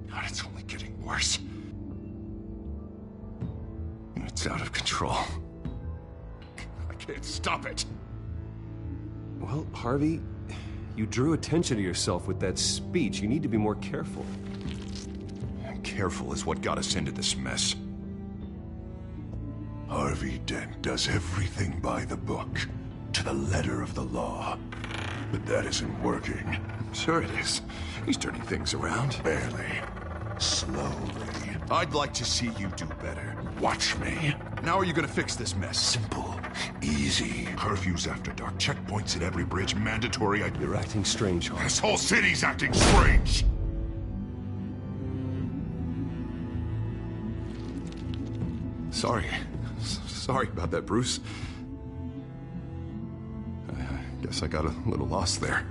Speaker 11: God, it's only getting worse. It's out of control. I can't stop it.
Speaker 18: Well, Harvey, you drew attention to yourself with that speech. You need to be more careful.
Speaker 11: Careful is what got us into this mess. Harvey Dent does everything by the book, to the letter of the law. But that isn't working. Sure it is. He's turning things around. Barely. Slowly. I'd like to see you do better. Watch me. Now are you gonna fix this mess? Simple. Easy. Curfews after dark. Checkpoints at every bridge. Mandatory.
Speaker 18: You're acting strange, Harvey.
Speaker 11: This whole city's acting strange! Sorry about that, Bruce. I guess I got a little lost there.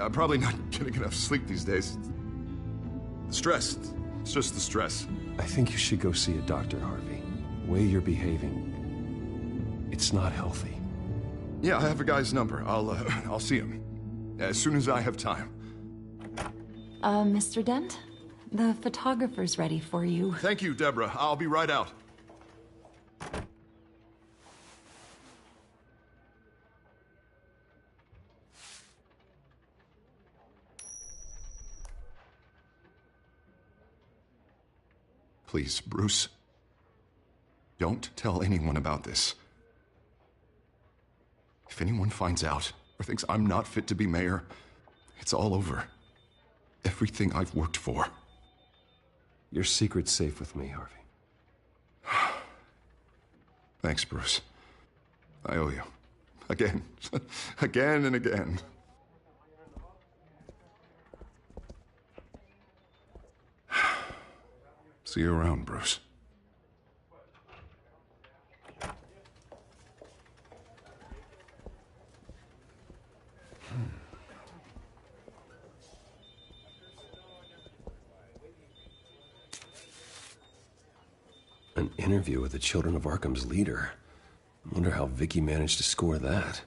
Speaker 11: I'm probably not getting enough sleep these days. The stress, It's just the stress.
Speaker 18: I think you should go see a doctor, Harvey. The way you're behaving, it's not healthy.
Speaker 11: Yeah, I have a guy's number. I'll see him as soon as I have time.
Speaker 23: Mr. Dent? The photographer's ready for you.
Speaker 11: Thank you, Deborah. I'll be right out. Please, Bruce. Don't tell anyone about this. If anyone finds out or thinks I'm not fit to be mayor, it's all over. Everything I've worked for.
Speaker 18: Your secret's safe with me, Harvey.
Speaker 11: Thanks, Bruce. I owe you. Again. Again and again. See you around, Bruce.
Speaker 18: An interview with the Children of Arkham's leader. I wonder how Vicky managed to score that.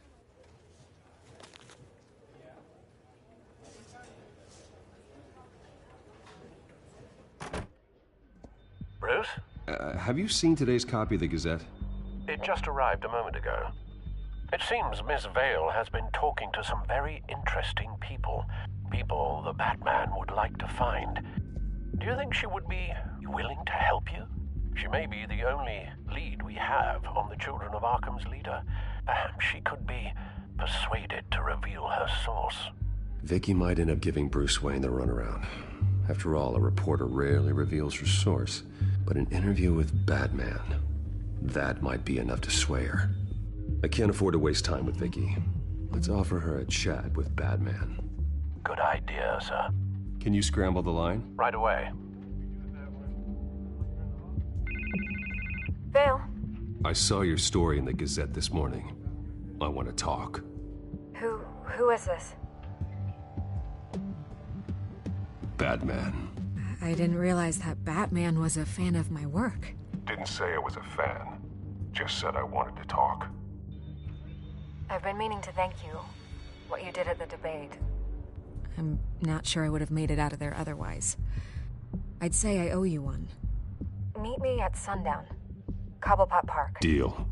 Speaker 21: Bruce?
Speaker 18: Have you seen today's copy of the Gazette?
Speaker 21: It just arrived a moment ago. It seems Miss Vale has been talking to some very interesting people. People the Batman would like to find. Do you think she would be willing to help you? She may be the only lead we have on the Children of Arkham's leader. Perhaps she could be persuaded to reveal her source.
Speaker 18: Vicky might end up giving Bruce Wayne the runaround. After all, a reporter rarely reveals her source. But an interview with Batman, that might be enough to sway her. I can't afford to waste time with Vicky. Let's offer her a chat with Batman.
Speaker 21: Good idea, sir.
Speaker 18: Can you scramble the line?
Speaker 21: Right away.
Speaker 2: Vale.
Speaker 18: I saw your story in the Gazette this morning. I want to talk.
Speaker 2: Who is this?
Speaker 18: Batman.
Speaker 16: I didn't realize that Batman was a fan of my work.
Speaker 15: Didn't say I was a fan. Just said I wanted to talk.
Speaker 2: I've been meaning to thank you. What you did at the debate.
Speaker 16: I'm not sure I would have made it out of there otherwise. I'd say I owe you one.
Speaker 2: Meet me at sundown. Cobblepot Park.
Speaker 18: Deal.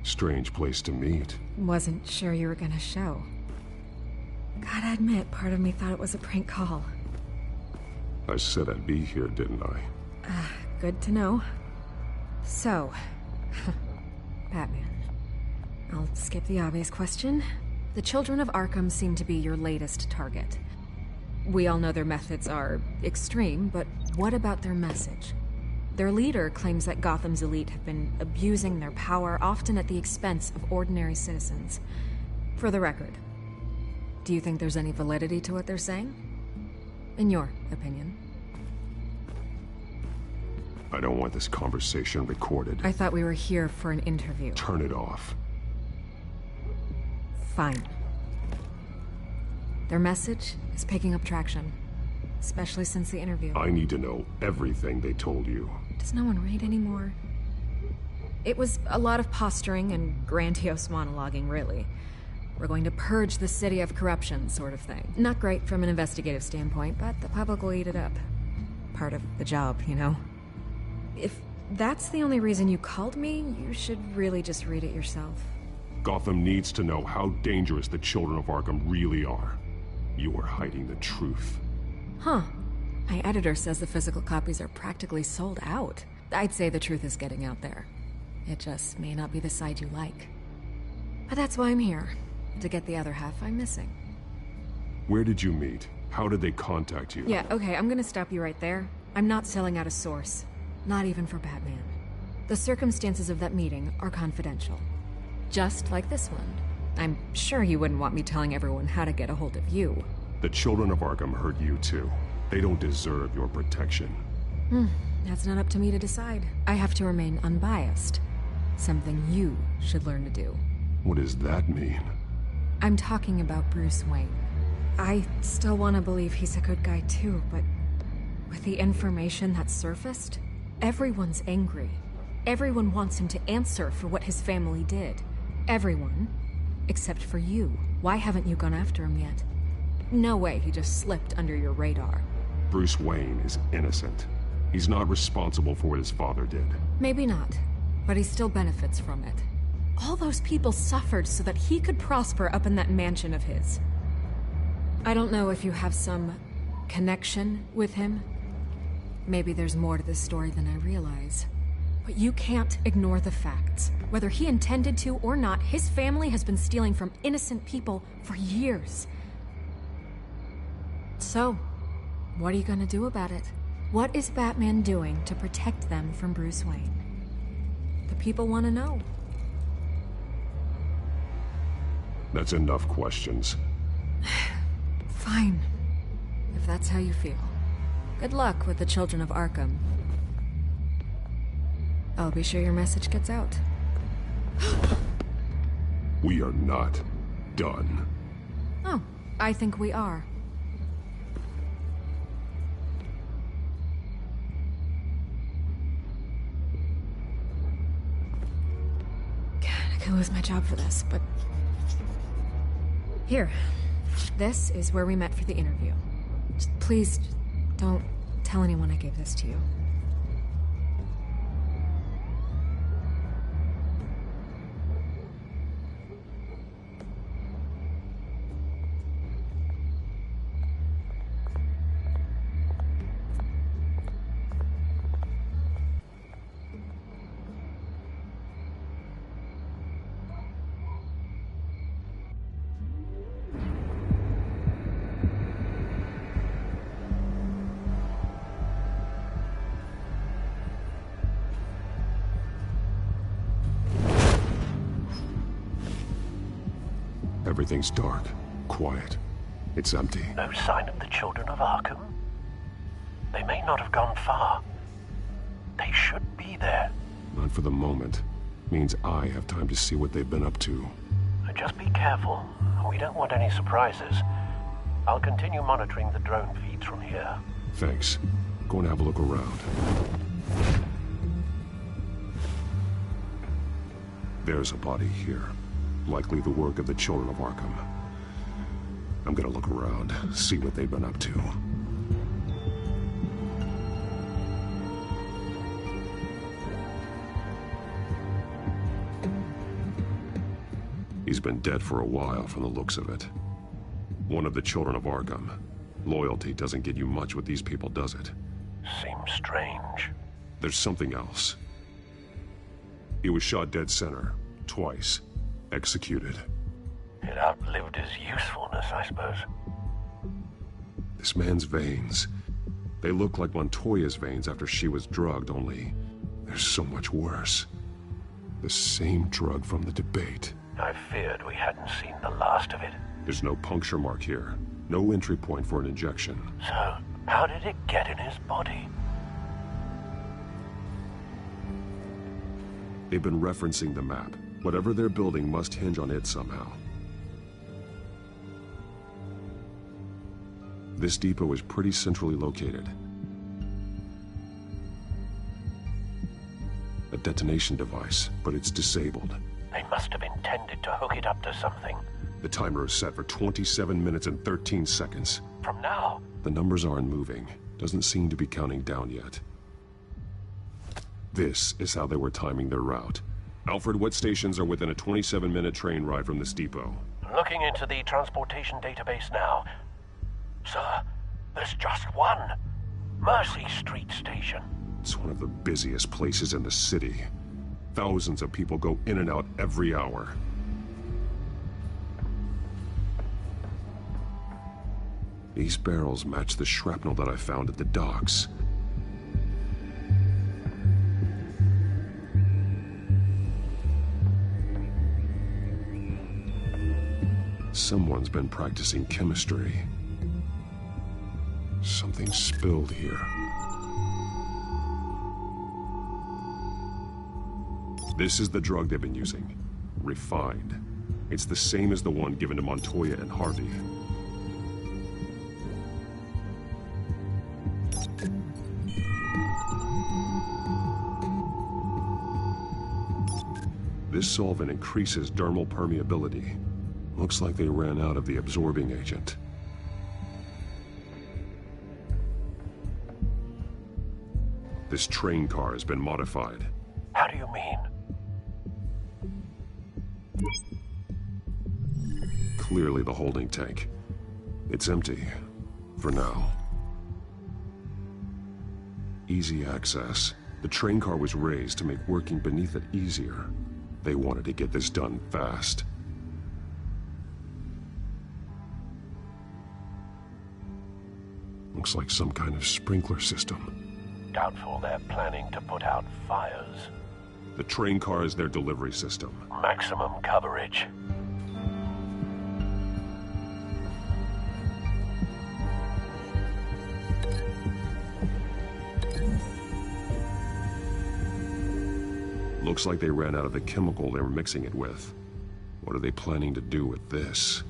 Speaker 1: Strange place to meet.
Speaker 16: Wasn't sure you were gonna show. Gotta admit, part of me thought it was a prank call.
Speaker 1: I said I'd be here, didn't I?
Speaker 16: Good to know. So, Batman. I'll skip the obvious question. The Children of Arkham seem to be your latest target. We all know their methods are extreme, but what about their message? Their leader claims that Gotham's elite have been abusing their power, often at the expense of ordinary citizens. For the record, do you think there's any validity to what they're saying? In your opinion?
Speaker 1: I don't want this conversation recorded.
Speaker 16: I thought we were here for an interview.
Speaker 1: Turn it off.
Speaker 16: Fine. Their message is picking up traction, especially since the interview.
Speaker 1: I need to know everything they told you.
Speaker 16: Does no one read anymore? It was a lot of posturing and grandiose monologuing, really. We're going to purge the city of corruption, sort of thing. Not great from an investigative standpoint, but the public will eat it up. Part of the job, you know? If that's the only reason you called me, you should really just read it yourself.
Speaker 1: Gotham needs to know how dangerous the Children of Arkham really are. You are hiding the truth.
Speaker 16: Huh. My editor says the physical copies are practically sold out. I'd say the truth is getting out there. It just may not be the side you like. But that's why I'm here. To get the other half I'm missing.
Speaker 1: Where did you meet? How did they contact you?
Speaker 16: Yeah, okay, I'm gonna stop you right there. I'm not selling out a source. Not even for Batman. The circumstances of that meeting are confidential. Just like this one. I'm sure you wouldn't want me telling everyone how to get a hold of you.
Speaker 1: The Children of Arkham heard you too. They don't deserve your protection.
Speaker 6: That's not up to me to decide. I have to remain unbiased. Something you should learn to do.
Speaker 1: What does that mean?
Speaker 6: I'm talking about Bruce Wayne. I still want to believe he's a good guy too, but with the information that surfaced, everyone's angry. Everyone wants him to answer for what his family did. Everyone, except for you. Why haven't you gone after him yet? No way he just slipped under your radar.
Speaker 1: Bruce Wayne is innocent. He's not responsible for what his father did.
Speaker 6: Maybe not, but he still benefits from it. All those people suffered so that he could prosper up in that mansion of his. I don't know if you have some connection with him. Maybe there's more to this story than I realize. But you can't ignore the facts. Whether he intended to or not, his family has been stealing from innocent people for years. So, what are you gonna do about it? What is Batman doing to protect them from Bruce Wayne? The people want to know.
Speaker 1: That's enough questions.
Speaker 6: Fine. If that's how you feel. Good luck with the Children of Arkham. I'll be sure your message gets out.
Speaker 1: We are not done.
Speaker 6: Oh, I think we are. I could lose my job for this, but... Here. This is where we met for the interview. Please, don't tell anyone I gave this to you.
Speaker 1: Everything's dark, quiet. It's empty.
Speaker 8: No sign of the Children of Arkham? They may not have gone far. They should be there.
Speaker 1: Not for the moment. Means I have time to see what they've been up to.
Speaker 8: Just be careful. We don't want any surprises. I'll continue monitoring the drone feeds from here.
Speaker 1: Thanks. Go and have a look around. There's a body here. Likely the work of the Children of Arkham. I'm gonna look around, see what they've been up to. He's been dead for a while from the looks of it. One of the Children of Arkham. Loyalty doesn't get you much with these people, does it?
Speaker 8: Seems strange.
Speaker 1: There's something else. He was shot dead center, twice. Executed.
Speaker 8: It outlived his usefulness, I suppose.
Speaker 1: This man's veins. They look like Montoya's veins after she was drugged, only they're so much worse. The same drug from the debate.
Speaker 8: I feared we hadn't seen the last of it.
Speaker 1: There's no puncture mark here. No entry point for an injection.
Speaker 8: So, how did it get in his body?
Speaker 1: They've been referencing the map. Whatever they're building must hinge on it somehow. This depot is pretty centrally located. A detonation device, but it's disabled.
Speaker 8: They must have intended to hook it up to something.
Speaker 1: The timer is set for 27 minutes and 13 seconds.
Speaker 8: From now?
Speaker 1: The numbers aren't moving. Doesn't seem to be counting down yet. This is how they were timing their route. Alfred, what stations are within a 27-minute train ride from this depot?
Speaker 8: Looking into the transportation database now. Sir, there's just one. Mercy Street Station.
Speaker 1: It's one of the busiest places in the city. Thousands of people go in and out every hour. These barrels match the shrapnel that I found at the docks. Someone's been practicing chemistry. Something Something spilled here. This is the drug they've been using. Refined. It's the same as the one given to Montoya and Harvey. This solvent increases dermal permeability. Looks like they ran out of the absorbing agent. This train car has been modified.
Speaker 8: How do you mean?
Speaker 1: Clearly the holding tank. It's empty. For now. Easy access. The train car was raised to make working beneath it easier. They wanted to get this done fast. Looks like some kind of sprinkler system.
Speaker 8: Doubtful they're planning to put out fires.
Speaker 1: The train car is their delivery system.
Speaker 8: Maximum coverage.
Speaker 1: Looks like they ran out of the chemical they were mixing it with. What are they planning to do with this?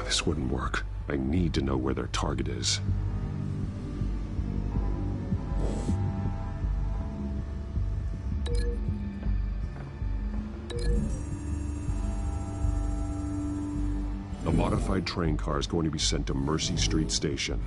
Speaker 1: This wouldn't work. I need to know where their target is. A modified train car is going to be sent to Mercy Street Station.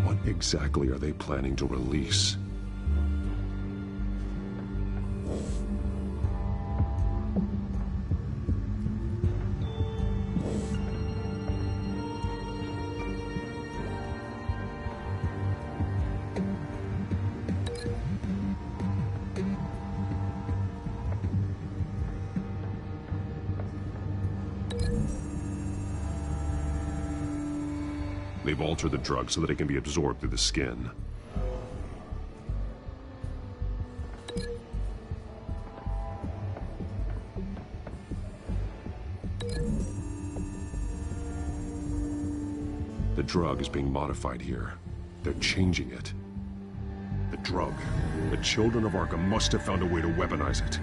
Speaker 1: What exactly are they planning to release? They've altered the drug so that it can be absorbed through the skin. The drug is being modified here. They're changing it. The drug. The children of Arkham must have found a way to weaponize it.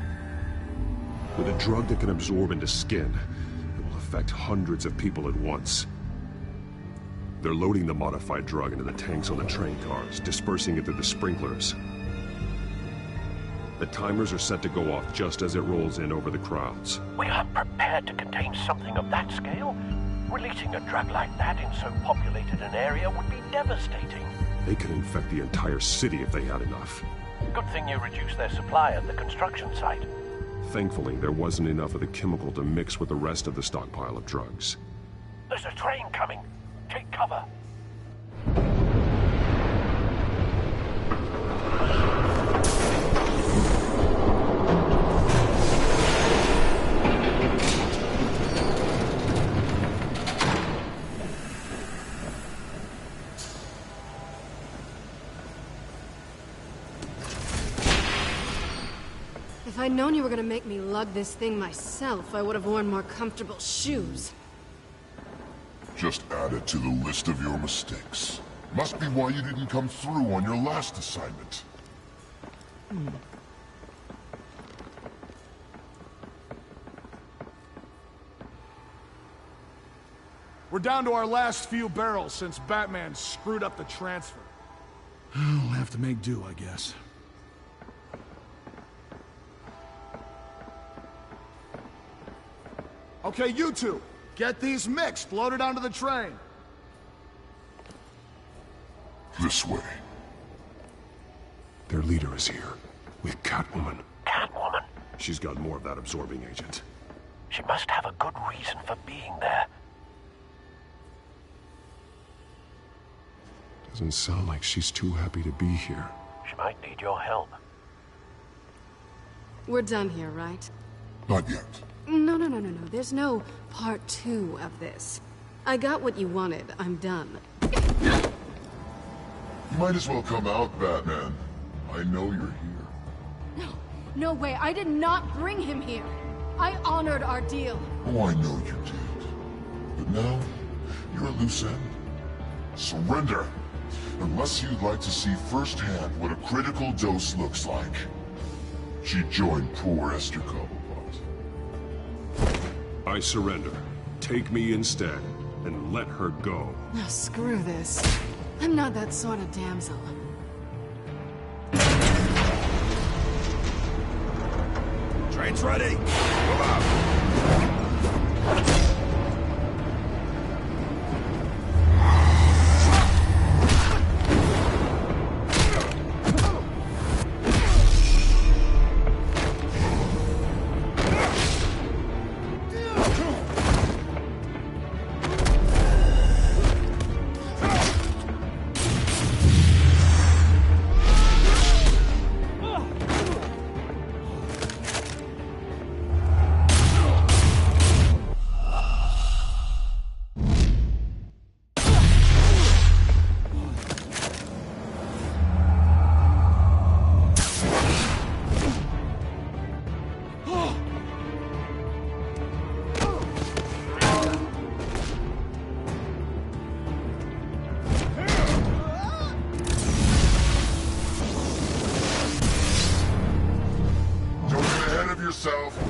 Speaker 1: With a drug that can absorb into skin, it will affect hundreds of people at once. They're loading the modified drug into the tanks on the train cars, dispersing it through the sprinklers. The timers are set to go off just as it rolls in over the crowds.
Speaker 8: We aren't prepared to contain something of that scale. Releasing a drug like that in so populated an area would be devastating.
Speaker 1: They could infect the entire city if they had enough.
Speaker 8: Good thing you reduced their supply at the construction site.
Speaker 1: Thankfully, there wasn't enough of the chemical to mix with the rest of the stockpile of drugs.
Speaker 8: There's a train coming. Take cover.
Speaker 3: If I'd known you were gonna make me lug this thing myself, I would have worn more comfortable shoes.
Speaker 9: Just add it to the list of your mistakes. Must be why you didn't come through on your last assignment.
Speaker 12: We're down to our last few barrels since Batman screwed up the transfer. We'll have to make do, I guess. Okay, you two, get these mixed, loaded onto the train.
Speaker 9: This way.
Speaker 1: Their leader is here, with Catwoman.
Speaker 8: Catwoman?
Speaker 1: She's got more of that absorbing agent.
Speaker 8: She must have a good reason for being there.
Speaker 1: Doesn't sound like she's too happy to be here.
Speaker 8: She might need your help.
Speaker 3: We're done here, right?
Speaker 9: Not yet.
Speaker 3: No. There's no part 2 of this. I got what you wanted. I'm done.
Speaker 9: You might as well come out, Batman. I know you're here.
Speaker 3: No way. I did not bring him here. I honored our deal.
Speaker 9: Oh, I know you did. But now, you're a loose end. Surrender! Unless you'd like to see firsthand what a critical dose looks like. She joined poor Esther Cobblepot.
Speaker 1: I surrender. Take me instead, and let her go.
Speaker 3: Now screw this. I'm not that sort of damsel.
Speaker 11: Train's ready! Move out!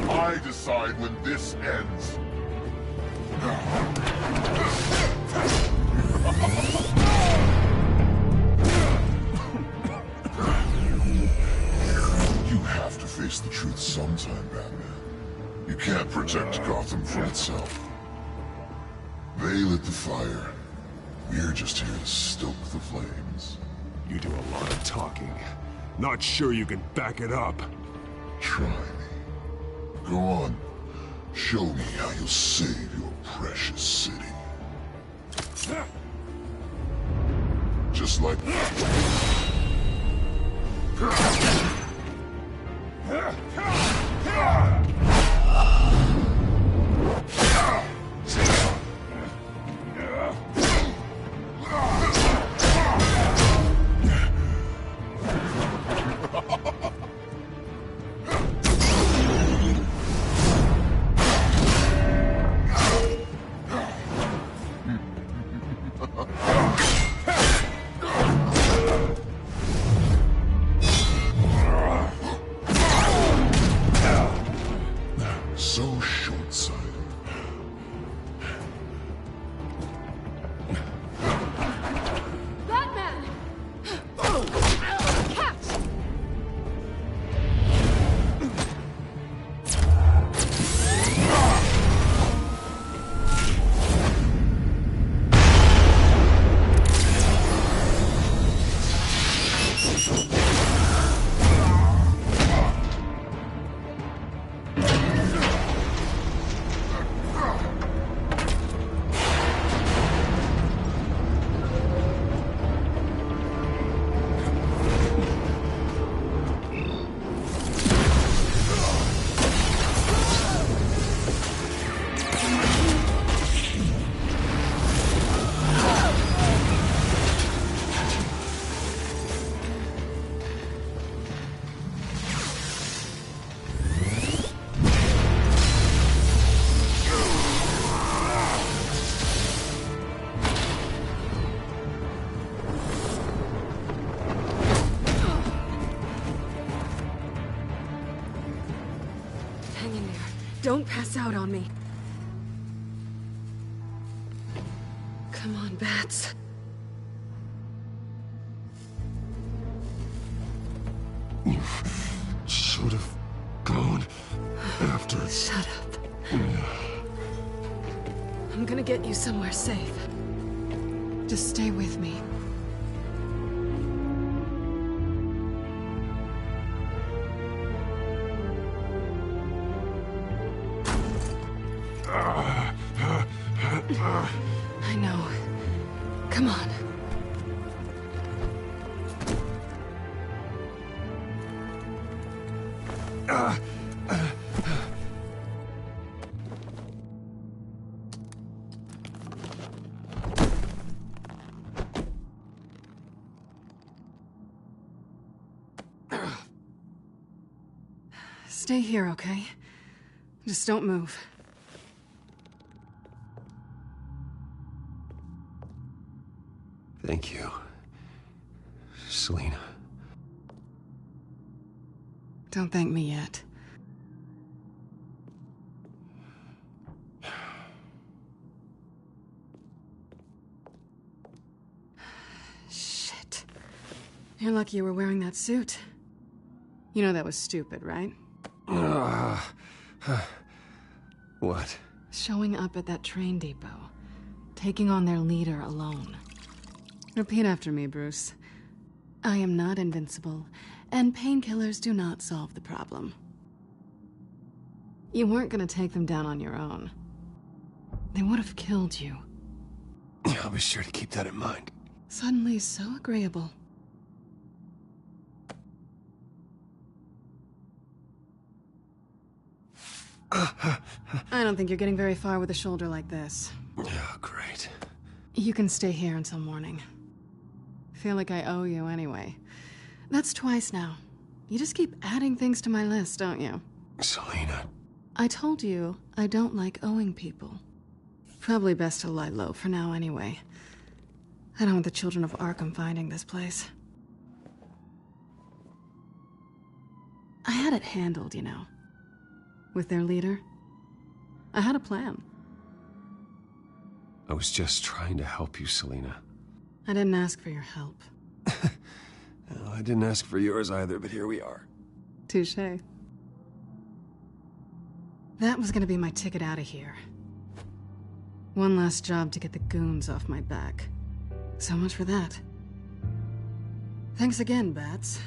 Speaker 9: I decide when this ends. You have to face the truth sometime, Batman. You can't protect Gotham from itself. They lit the fire. We're just here to stoke the flames.
Speaker 1: You do a lot of talking. Not sure you can back it up.
Speaker 9: Try me. Go on. Show me how you'll save your precious city. Just like... so short-sighted.
Speaker 3: Batman! Catch! Hang in there. Don't pass out on me. Come on, Bats.
Speaker 1: You should have gone after...
Speaker 3: Shut up. I'm gonna get you somewhere safe. Just stay with me. I know. Come on. Stay here, okay? Just don't move.
Speaker 18: Thank you, Selina.
Speaker 3: Don't thank me yet. Shit. You're lucky you were wearing that suit. You know that was stupid, right?
Speaker 18: What?
Speaker 3: Showing up at that train depot. Taking on their leader alone. Repeat after me, Bruce. I am not invincible, and painkillers do not solve the problem. You weren't gonna take them down on your own. They would have killed you.
Speaker 18: I'll be sure to keep that in mind.
Speaker 3: Suddenly so agreeable. I don't think you're getting very far with a shoulder like this.
Speaker 18: Oh, great.
Speaker 3: You can stay here until morning. Feel like I owe you anyway. That's twice now. You just keep adding things to my list, don't you?
Speaker 18: Selina.
Speaker 3: I told you I don't like owing people. Probably best to lie low for now anyway. I don't want the children of Arkham finding this place. I had it handled, you know. With their leader. I had a plan.
Speaker 18: I was just trying to help you, Selina.
Speaker 3: I didn't ask for your help.
Speaker 18: Well, I didn't ask for yours either, but here we are.
Speaker 3: Touché. That was gonna be my ticket out of here. One last job to get the goons off my back. So much for that. Thanks again, Bats.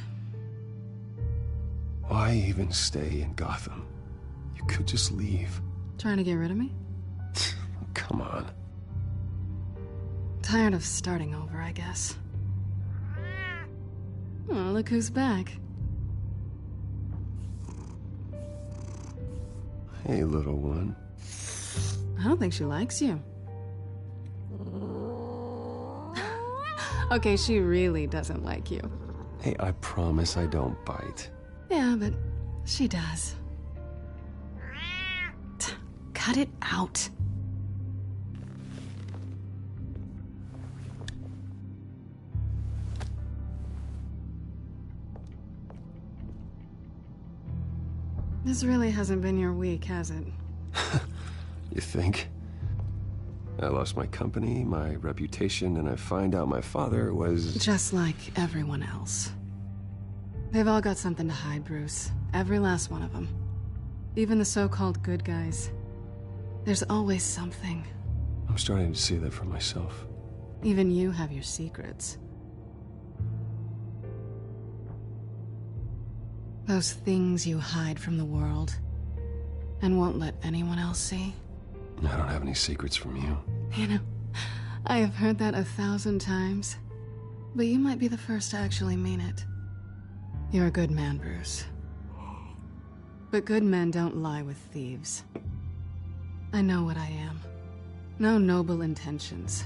Speaker 18: Why even stay in Gotham? You could just leave.
Speaker 3: Trying to get rid of me?
Speaker 18: Come on.
Speaker 3: Tired of starting over, I guess. Oh, look who's back.
Speaker 18: Hey, little one.
Speaker 3: I don't think she likes you. Okay, she really doesn't like you.
Speaker 18: Hey, I promise I don't bite.
Speaker 3: Yeah, but she does. Cut it out. This really hasn't been your week, has it?
Speaker 18: You think? I lost my company, my reputation, and I find out my father was...
Speaker 3: Just like everyone else. They've all got something to hide, Bruce. Every last one of them. Even the so-called good guys. There's always something.
Speaker 18: I'm starting to see that for myself.
Speaker 3: Even you have your secrets. Those things you hide from the world and won't let anyone else see.
Speaker 18: I don't have any secrets from you.
Speaker 3: You know, I have heard that 1,000 times, but you might be the first to actually mean it. You're a good man, Bruce. But good men don't lie with thieves. I know what I am. No noble intentions.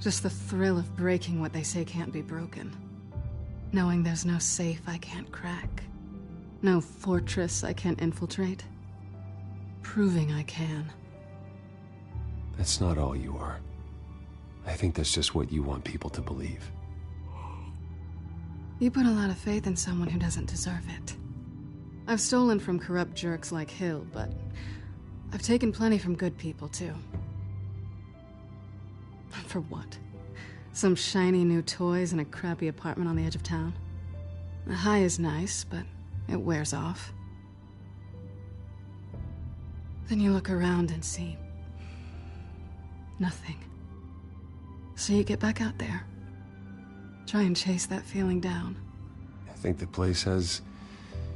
Speaker 3: Just the thrill of breaking what they say can't be broken. Knowing there's no safe I can't crack. No fortress I can't infiltrate. Proving I can.
Speaker 18: That's not all you are. I think that's just what you want people to believe.
Speaker 3: You put a lot of faith in someone who doesn't deserve it. I've stolen from corrupt jerks like Hill, but I've taken plenty from good people, too. For what? Some shiny new toys and a crappy apartment on the edge of town? The high is nice, but it wears off. Then you look around and see nothing. So you get back out there. Try and chase that feeling down.
Speaker 18: I think the place has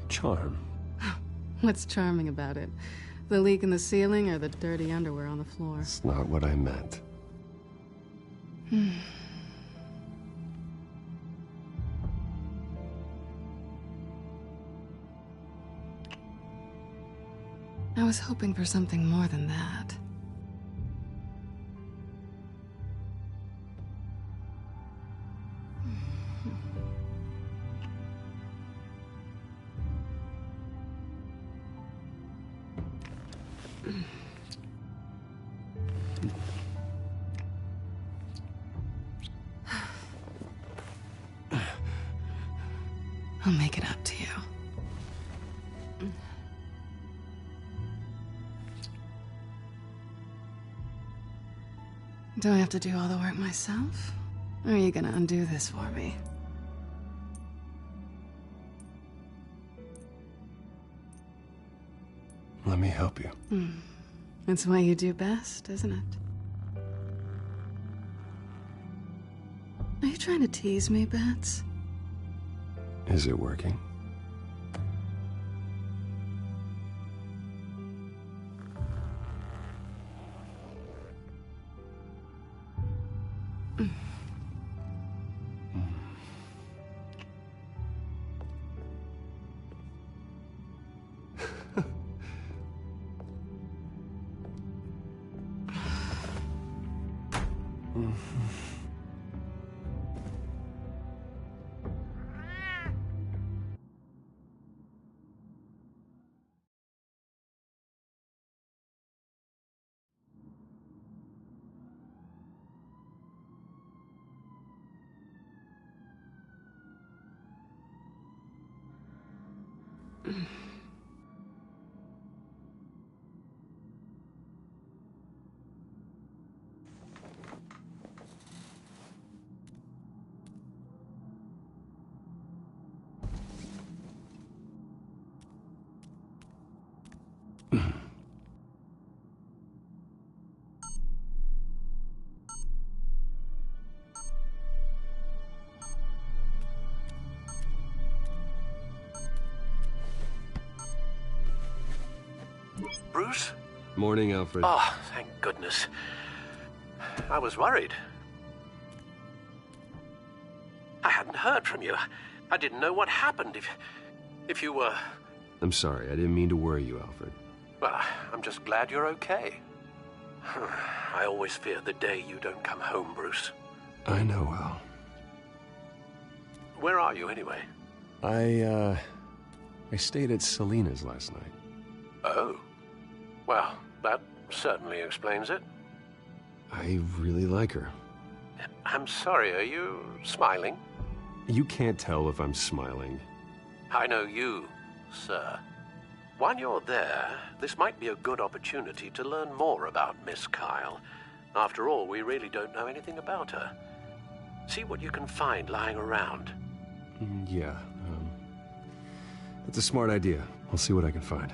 Speaker 18: charm.
Speaker 3: What's charming about it? The leak in the ceiling or the dirty underwear on the floor?
Speaker 18: It's not what I meant.
Speaker 3: I was hoping for something more than that. I'll make it up to you. Do I have to do all the work myself? Or are you gonna undo this for me?
Speaker 18: Let me help you.
Speaker 3: It's what you do best, isn't it? Are you trying to tease me, Bats?
Speaker 18: Is it working?
Speaker 21: Bruce?
Speaker 18: Morning, Alfred.
Speaker 14: Oh, thank goodness. I was worried. I hadn't heard from you. I didn't know what happened if you were...
Speaker 18: I'm sorry, I didn't mean to worry you, Alfred.
Speaker 14: Well, I'm just glad you're okay. I always fear the day you don't come home, Bruce.
Speaker 18: I know, Al.
Speaker 14: Where are you, anyway?
Speaker 18: I stayed at Selena's last night.
Speaker 14: Oh. Well, that certainly explains it.
Speaker 18: I really like her.
Speaker 14: I'm sorry, are you smiling?
Speaker 18: You can't tell if I'm smiling.
Speaker 14: I know you, sir. While you're there, this might be a good opportunity to learn more about Miss Kyle. After all, we really don't know anything about her. See what you can find lying around.
Speaker 18: Yeah, that's a smart idea. I'll see what I can find.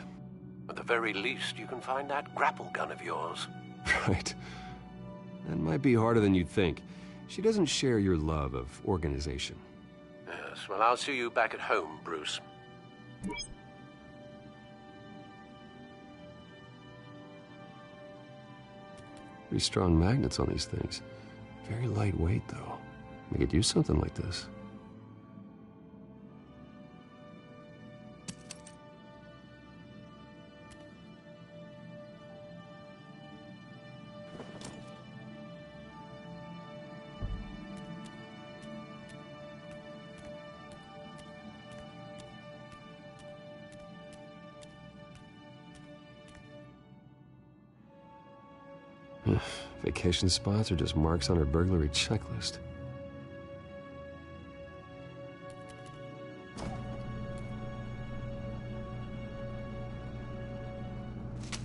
Speaker 14: At the very least, you can find that grapple gun of yours.
Speaker 18: Right. That might be harder than you'd think. She doesn't share your love of organization.
Speaker 14: Yes, well, I'll see you back at home, Bruce.
Speaker 18: Pretty strong magnets on these things. Very lightweight, though. We could use something like this. Vacation spots are just marks on her burglary checklist.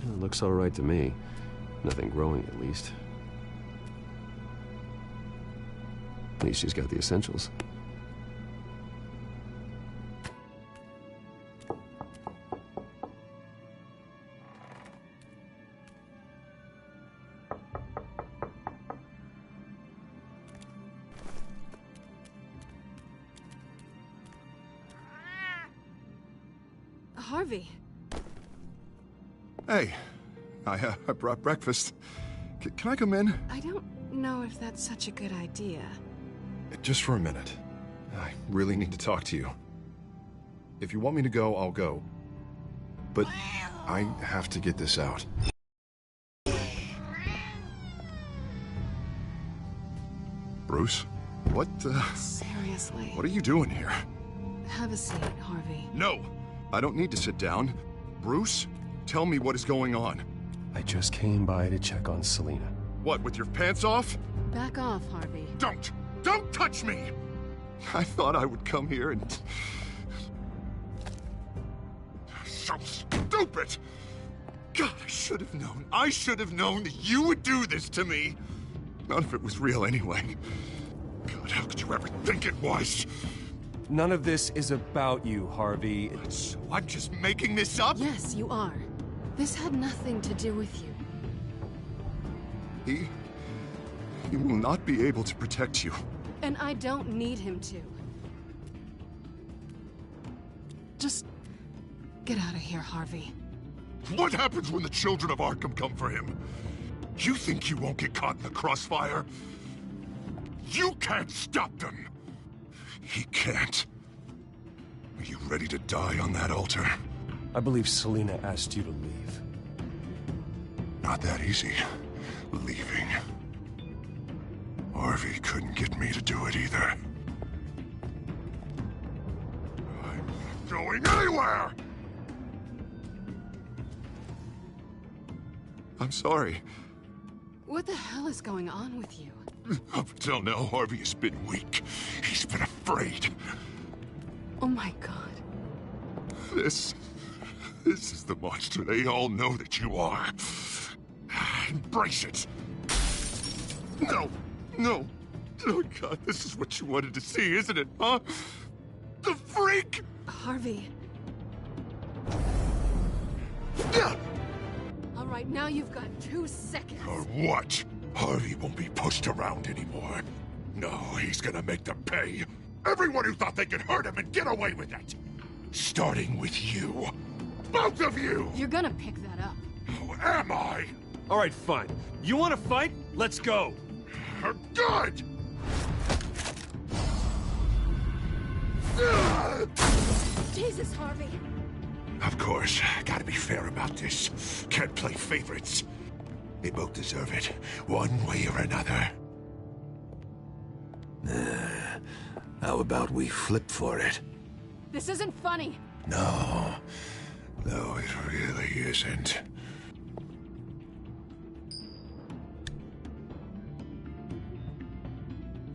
Speaker 18: It looks all right to me. Nothing growing, at least. At least she's got the essentials.
Speaker 16: Harvey.
Speaker 11: Hey, I brought breakfast. Can I come in?
Speaker 3: I don't know if that's such a good idea.
Speaker 11: Just for a minute. I really need to talk to you. If you want me to go, I'll go. But I have to get this out. Bruce? What,
Speaker 3: Seriously.
Speaker 11: What are you doing here?
Speaker 3: Have a seat, Harvey.
Speaker 11: No! I don't need to sit down. Bruce, tell me what is going on.
Speaker 18: I just came by to check on Selena.
Speaker 11: What, with your pants off?
Speaker 3: Back off, Harvey.
Speaker 11: Don't touch me! I thought I would come here and
Speaker 4: so stupid! God, I should have known. I should have known that you would do this to me. None of it was real anyway. God, how could you ever think it was?
Speaker 18: None of this is about you, Harvey.
Speaker 4: So I'm just making this up?
Speaker 3: Yes, you are. This had nothing to do with you.
Speaker 4: He will not be able to protect you.
Speaker 3: And I don't need him to. Just get out of here, Harvey.
Speaker 4: What happens when the children of Arkham come for him? You think you won't get caught in the crossfire? You can't stop them! He can't. Are you ready to die on that altar?
Speaker 18: I believe Selina asked you to leave.
Speaker 4: Not that easy. Leaving. Harvey couldn't get me to do it either. I'm not going anywhere! I'm sorry.
Speaker 3: What the hell is going on with you?
Speaker 4: Up until now, Harvey has been weak. He's been afraid.
Speaker 3: Oh my god.
Speaker 4: This is the monster they all know that you are. Embrace it. No. Oh God, this is what you wanted to see, isn't it, huh? The freak!
Speaker 3: Harvey.
Speaker 4: Yeah.
Speaker 3: All right, now you've got 2 seconds.
Speaker 4: Or what? Harvey won't be pushed around anymore. No, he's gonna make them pay. Everyone who thought they could hurt him and get away with it. Starting with you. Both of you!
Speaker 3: You're gonna pick that up.
Speaker 4: Who am I?
Speaker 18: All right, fine. You want to fight? Let's go.
Speaker 4: Good!
Speaker 3: Jesus, Harvey.
Speaker 4: Of course, gotta be fair about this. Can't play favorites. They both deserve it, one way or another. How about we flip for it?
Speaker 3: This isn't funny.
Speaker 4: No, it really isn't.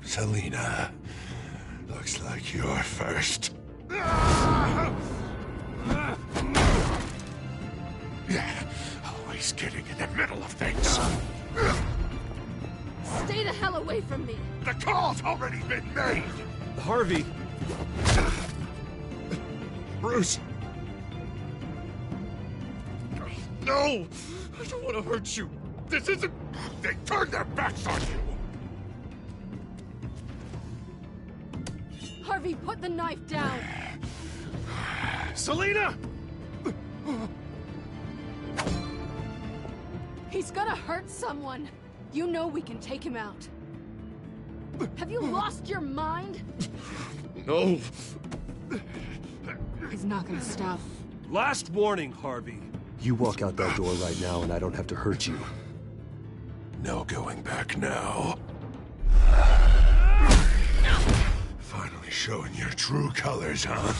Speaker 4: Selina, looks like you're first. Yeah, always getting in the middle of things.
Speaker 3: Stay the hell away from me.
Speaker 4: The call's already been made.
Speaker 18: Harvey.
Speaker 4: Bruce. No, I don't want to hurt you. This isn't... They turned their backs on you.
Speaker 3: Harvey, put the knife down.
Speaker 18: Selina!
Speaker 3: He's gonna hurt someone. You know we can take him out. Have you lost your mind?
Speaker 4: No.
Speaker 3: He's not gonna stop.
Speaker 18: Last warning, Harvey. You walk out that door right now and I don't have to hurt you.
Speaker 4: No going back now. Finally showing your true colors, huh?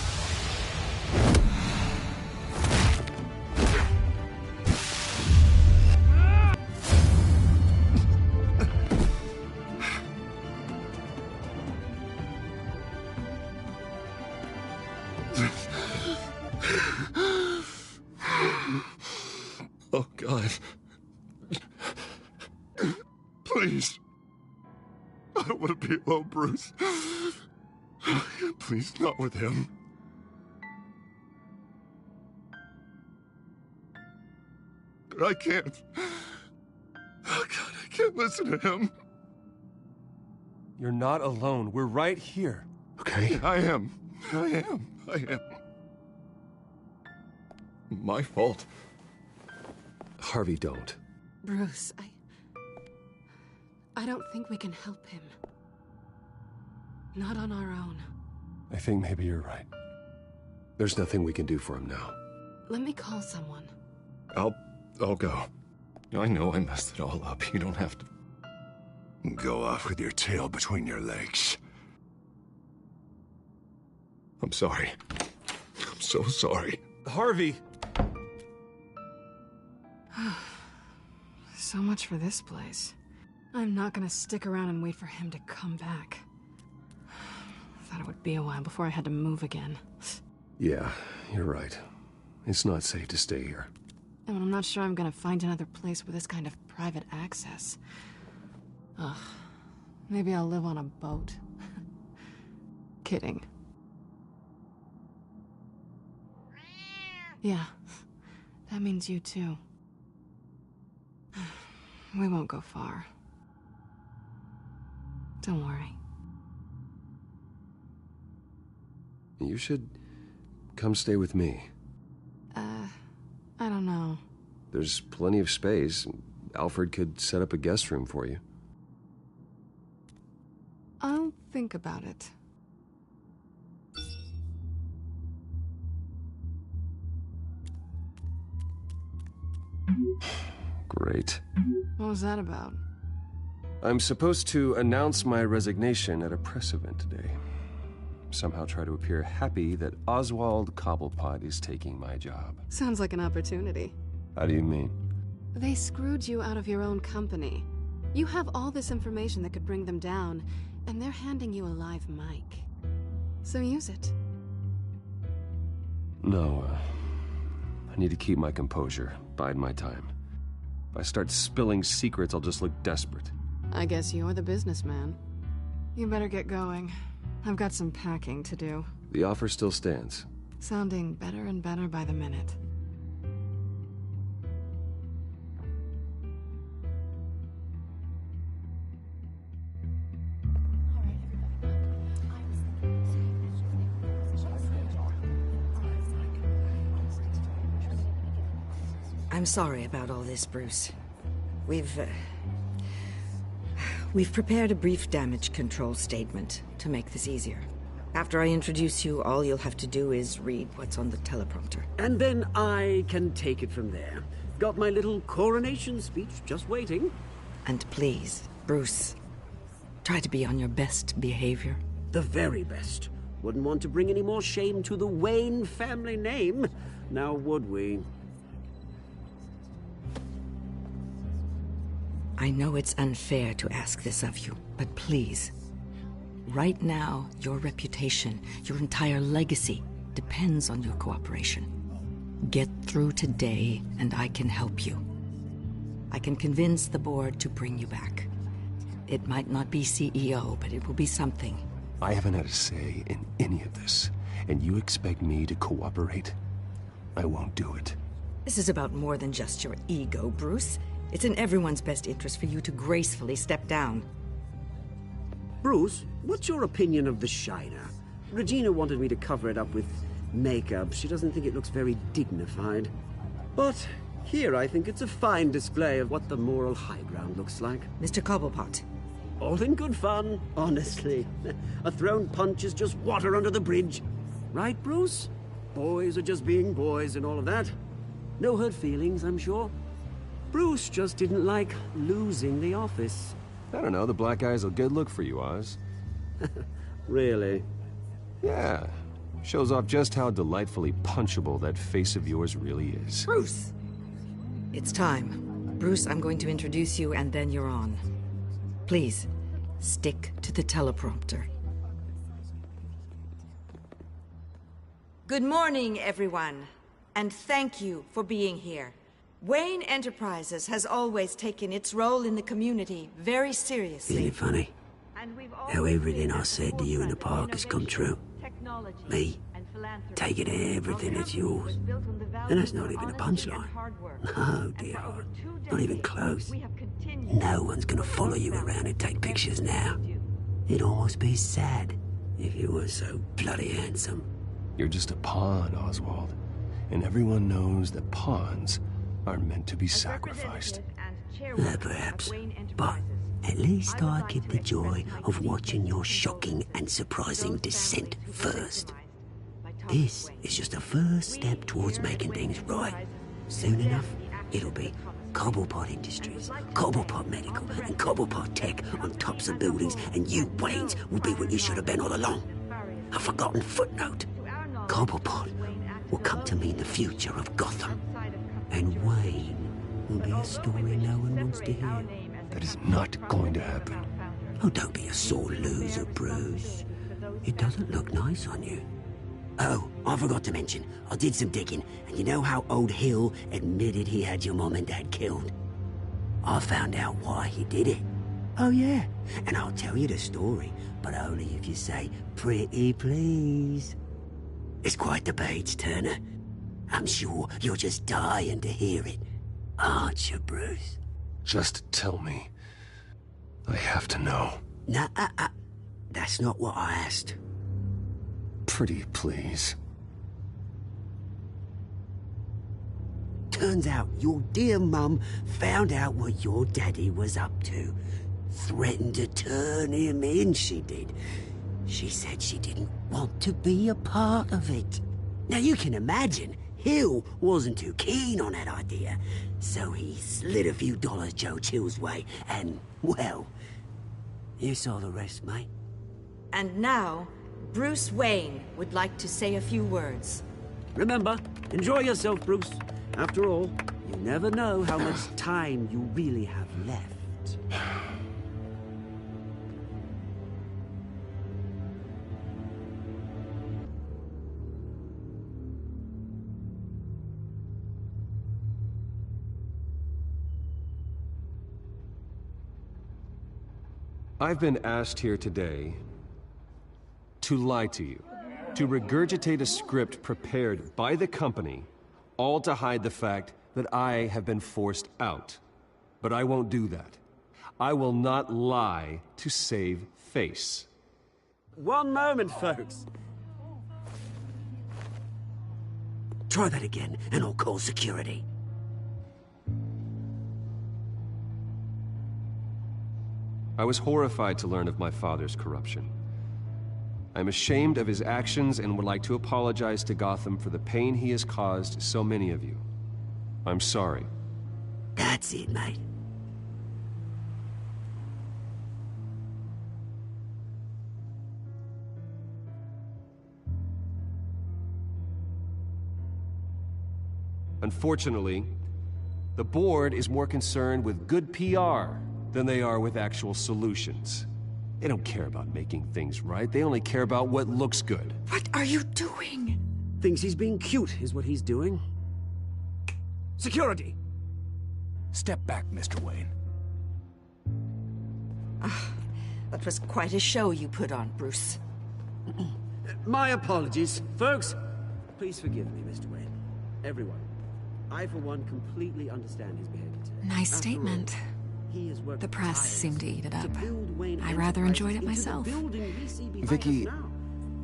Speaker 4: Oh, God. Please. I don't want to be alone, Bruce. Please, not with him. But I can't. Oh, God, I can't listen to him.
Speaker 18: You're not alone. We're right here.
Speaker 4: Okay? I am. My fault.
Speaker 18: Harvey, don't.
Speaker 3: Bruce, I don't think we can help him. Not on our own.
Speaker 18: I think maybe you're right. There's nothing we can do for him now.
Speaker 3: Let me call someone.
Speaker 4: I'll go. I know I messed it all up. You don't have to go off with your tail between your legs. I'm sorry. I'm so sorry.
Speaker 18: Harvey!
Speaker 3: So much for this place. I'm not gonna stick around and wait for him to come back. Thought it would be a while before I had to move again.
Speaker 18: Yeah, you're right. It's not safe to stay here.
Speaker 3: And I'm not sure I'm gonna find another place with this kind of private access. Ugh. Maybe I'll live on a boat. Kidding. Yeah. That means you too. We won't go far. Don't worry.
Speaker 18: You should come stay with me.
Speaker 3: I don't know.
Speaker 18: There's plenty of space. Alfred could set up a guest room for you.
Speaker 3: I'll think about it.
Speaker 18: Great.
Speaker 3: What was that about?
Speaker 18: I'm supposed to announce my resignation at a press event today. Somehow try to appear happy that Oswald Cobblepot is taking my job.
Speaker 3: Sounds like an opportunity.
Speaker 18: How do you mean?
Speaker 3: They screwed you out of your own company. You have all this information that could bring them down, and they're handing you a live mic. So use it.
Speaker 18: No, I need to keep my composure, bide my time. If I start spilling secrets, I'll just look desperate.
Speaker 3: I guess you're the businessman. You better get going. I've got some packing to do.
Speaker 18: The offer still stands.
Speaker 3: Sounding better and better by the minute.
Speaker 19: I'm sorry about all this, Bruce. We've prepared a brief damage control statement to make this easier. After I introduce you, all you'll have to do is read what's on the teleprompter.
Speaker 17: And then I can take it from there. Got my little coronation speech just waiting.
Speaker 19: And please, Bruce, try to be on your best behavior.
Speaker 17: The very best. Wouldn't want to bring any more shame to the Wayne family name, now would we?
Speaker 19: I know it's unfair to ask this of you, but please, right now, your reputation, your entire legacy, depends on your cooperation. Get through today, and I can help you. I can convince the board to bring you back. It might not be CEO, but it will be something.
Speaker 18: I haven't had a say in any of this, and you expect me to cooperate? I won't do it.
Speaker 19: This is about more than just your ego, Bruce. It's in everyone's best interest for you to gracefully step down.
Speaker 17: Bruce, what's your opinion of the Shiner? Regina wanted me to cover it up with makeup. She doesn't think it looks very dignified. But here I think it's a fine display of what the moral high ground looks like.
Speaker 19: Mr. Cobblepot.
Speaker 17: All in good fun, honestly. A thrown punch is just water under the bridge. Right, Bruce? Boys are just being boys and all of that. No hurt feelings, I'm sure. Bruce just didn't like losing the office.
Speaker 18: I don't know, the black eye's a good look for you, Oz.
Speaker 17: Really?
Speaker 18: Yeah. Shows off just how delightfully punchable that face of yours really is.
Speaker 19: Bruce! It's time. Bruce, I'm going to introduce you and then you're on. Please, stick to the teleprompter. Good morning, everyone. And thank you for being here. Wayne Enterprises has always taken its role in the community very seriously.
Speaker 17: Isn't it funny? How everything I said to you in the park has come true. Me, taking everything that's yours. And that's not even a punchline. No, dear. Not even close. No one's gonna follow you around and take pictures now. It'd almost be sad if you were so bloody handsome.
Speaker 18: You're just a pawn, Oswald. And everyone knows that pawns are meant to be sacrificed.
Speaker 17: Perhaps. But at least I get the joy of watching your shocking and surprising descent first. This is just a first step towards making things right. Soon enough, it'll be Cobblepot Industries, Cobblepot Medical, and Cobblepot Tech on tops of buildings, and you, Waynes, will be what you should have been all along. A forgotten footnote. Cobblepot will come to mean the future of Gotham. And Wayne will be a story no one wants to hear.
Speaker 18: That is not going to happen.
Speaker 17: Oh, don't be a sore loser, Bruce. It doesn't look nice on you. Oh, I forgot to mention, I did some digging, and you know how old Hill admitted he had your mom and dad killed? I found out why he did it. Oh yeah, and I'll tell you the story, but only if you say, pretty please. It's quite the page, Turner. I'm sure you're just dying to hear it, aren't you, Bruce?
Speaker 18: Just tell me. I have to know.
Speaker 17: Nah, that's not what I asked.
Speaker 18: Pretty please.
Speaker 17: Turns out your dear mum found out what your daddy was up to. Threatened to turn him in, she did. She said she didn't want to be a part of it. Now you can imagine, Hill wasn't too keen on that idea. So he slid a few dollars Joe Chill's way, and, well, you saw the rest, mate.
Speaker 19: And now, Bruce Wayne would like to say a few words.
Speaker 17: Remember, enjoy yourself, Bruce. After all, you never know how much time you really have left.
Speaker 18: I've been asked here today to lie to you, to regurgitate a script prepared by the company, all to hide the fact that I have been forced out. But I won't do that. I will not lie to save face.
Speaker 17: One moment, folks. Try that again, and I'll call security.
Speaker 18: I was horrified to learn of my father's corruption. I'm ashamed of his actions and would like to apologize to Gotham for the pain he has caused so many of you. I'm sorry.
Speaker 17: That's it, mate.
Speaker 18: Unfortunately, the board is more concerned with good PR than they are with actual solutions. They don't care about making things right. They only care about what looks good.
Speaker 16: What are you doing?
Speaker 17: Thinks he's being cute, is what he's doing. Security!
Speaker 12: Step back, Mr. Wayne.
Speaker 19: That was quite a show you put on, Bruce.
Speaker 17: My apologies. Folks, please forgive me, Mr. Wayne. Everyone. I, for one, completely understand his behavior today.
Speaker 6: Nice statement. The press seemed to eat it up. I rather enjoyed it myself.
Speaker 18: Vicky,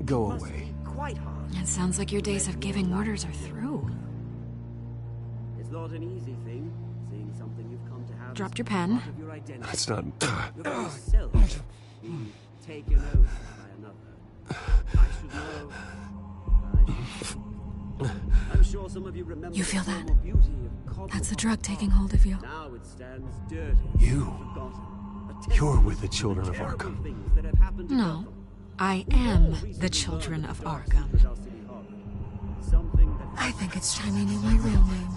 Speaker 18: go away.
Speaker 6: It sounds like your days of giving orders are through.
Speaker 17: It's not an easy thing, seeing something you've come to have.
Speaker 6: Dropped your pen.
Speaker 18: That's not...
Speaker 17: Your very self being taken over by another. I should know. I'm sure some of you remember.
Speaker 6: You feel
Speaker 17: the
Speaker 6: that?
Speaker 17: former beauty of
Speaker 6: That's the drug taking hold of you.
Speaker 17: Now it stands dirty.
Speaker 18: You're with the children of Arkham.
Speaker 6: No. I am the children of Arkham. I think it's time you knew my real name.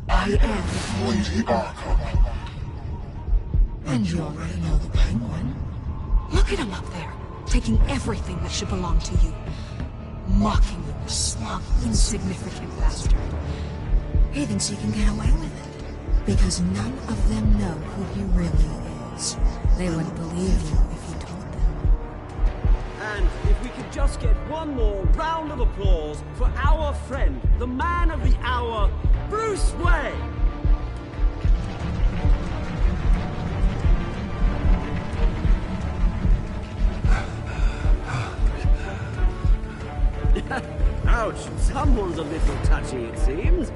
Speaker 6: I am
Speaker 9: Lady Arkham.
Speaker 6: And you already know the Penguin. Look at him up there, taking everything that should belong to you. Mocking you, slug, insignificant bastard. He thinks he can get away with it. Because none of them know who he really is. They wouldn't believe you if you told them.
Speaker 17: And if we could just get one more round of applause for our friend, the man of the hour, Bruce Wayne! Ouch, someone's a little touchy, it seems.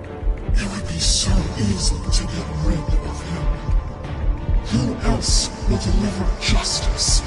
Speaker 9: It would be so easy to get rid of him. Who else will deliver justice?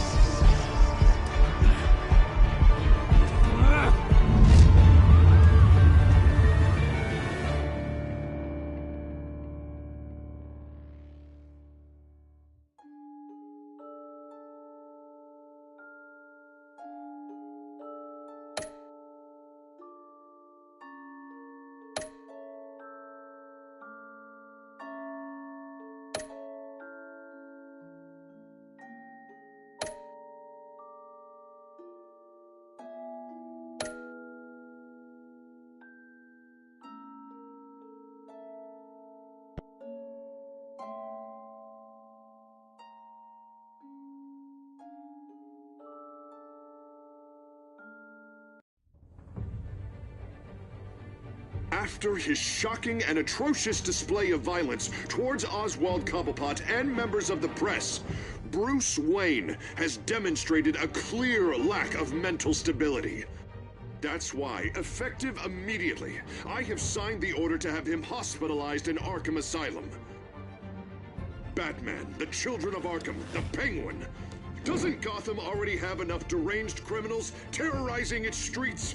Speaker 7: After his shocking and atrocious display of violence towards Oswald Cobblepot and members of the press, Bruce Wayne has demonstrated a clear lack of mental stability. That's why, effective immediately, I have signed the order to have him hospitalized in Arkham Asylum. Batman, the Children of Arkham, the Penguin. Doesn't Gotham already have enough deranged criminals terrorizing its streets?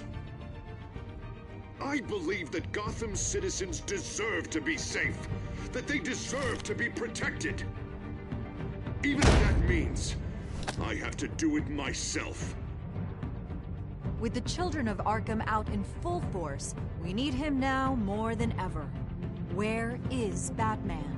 Speaker 7: I believe that Gotham's citizens deserve to be safe, that they deserve to be protected. Even if that means I have to do it myself.
Speaker 6: With the Children of Arkham out in full force, we need him now more than ever. Where is Batman?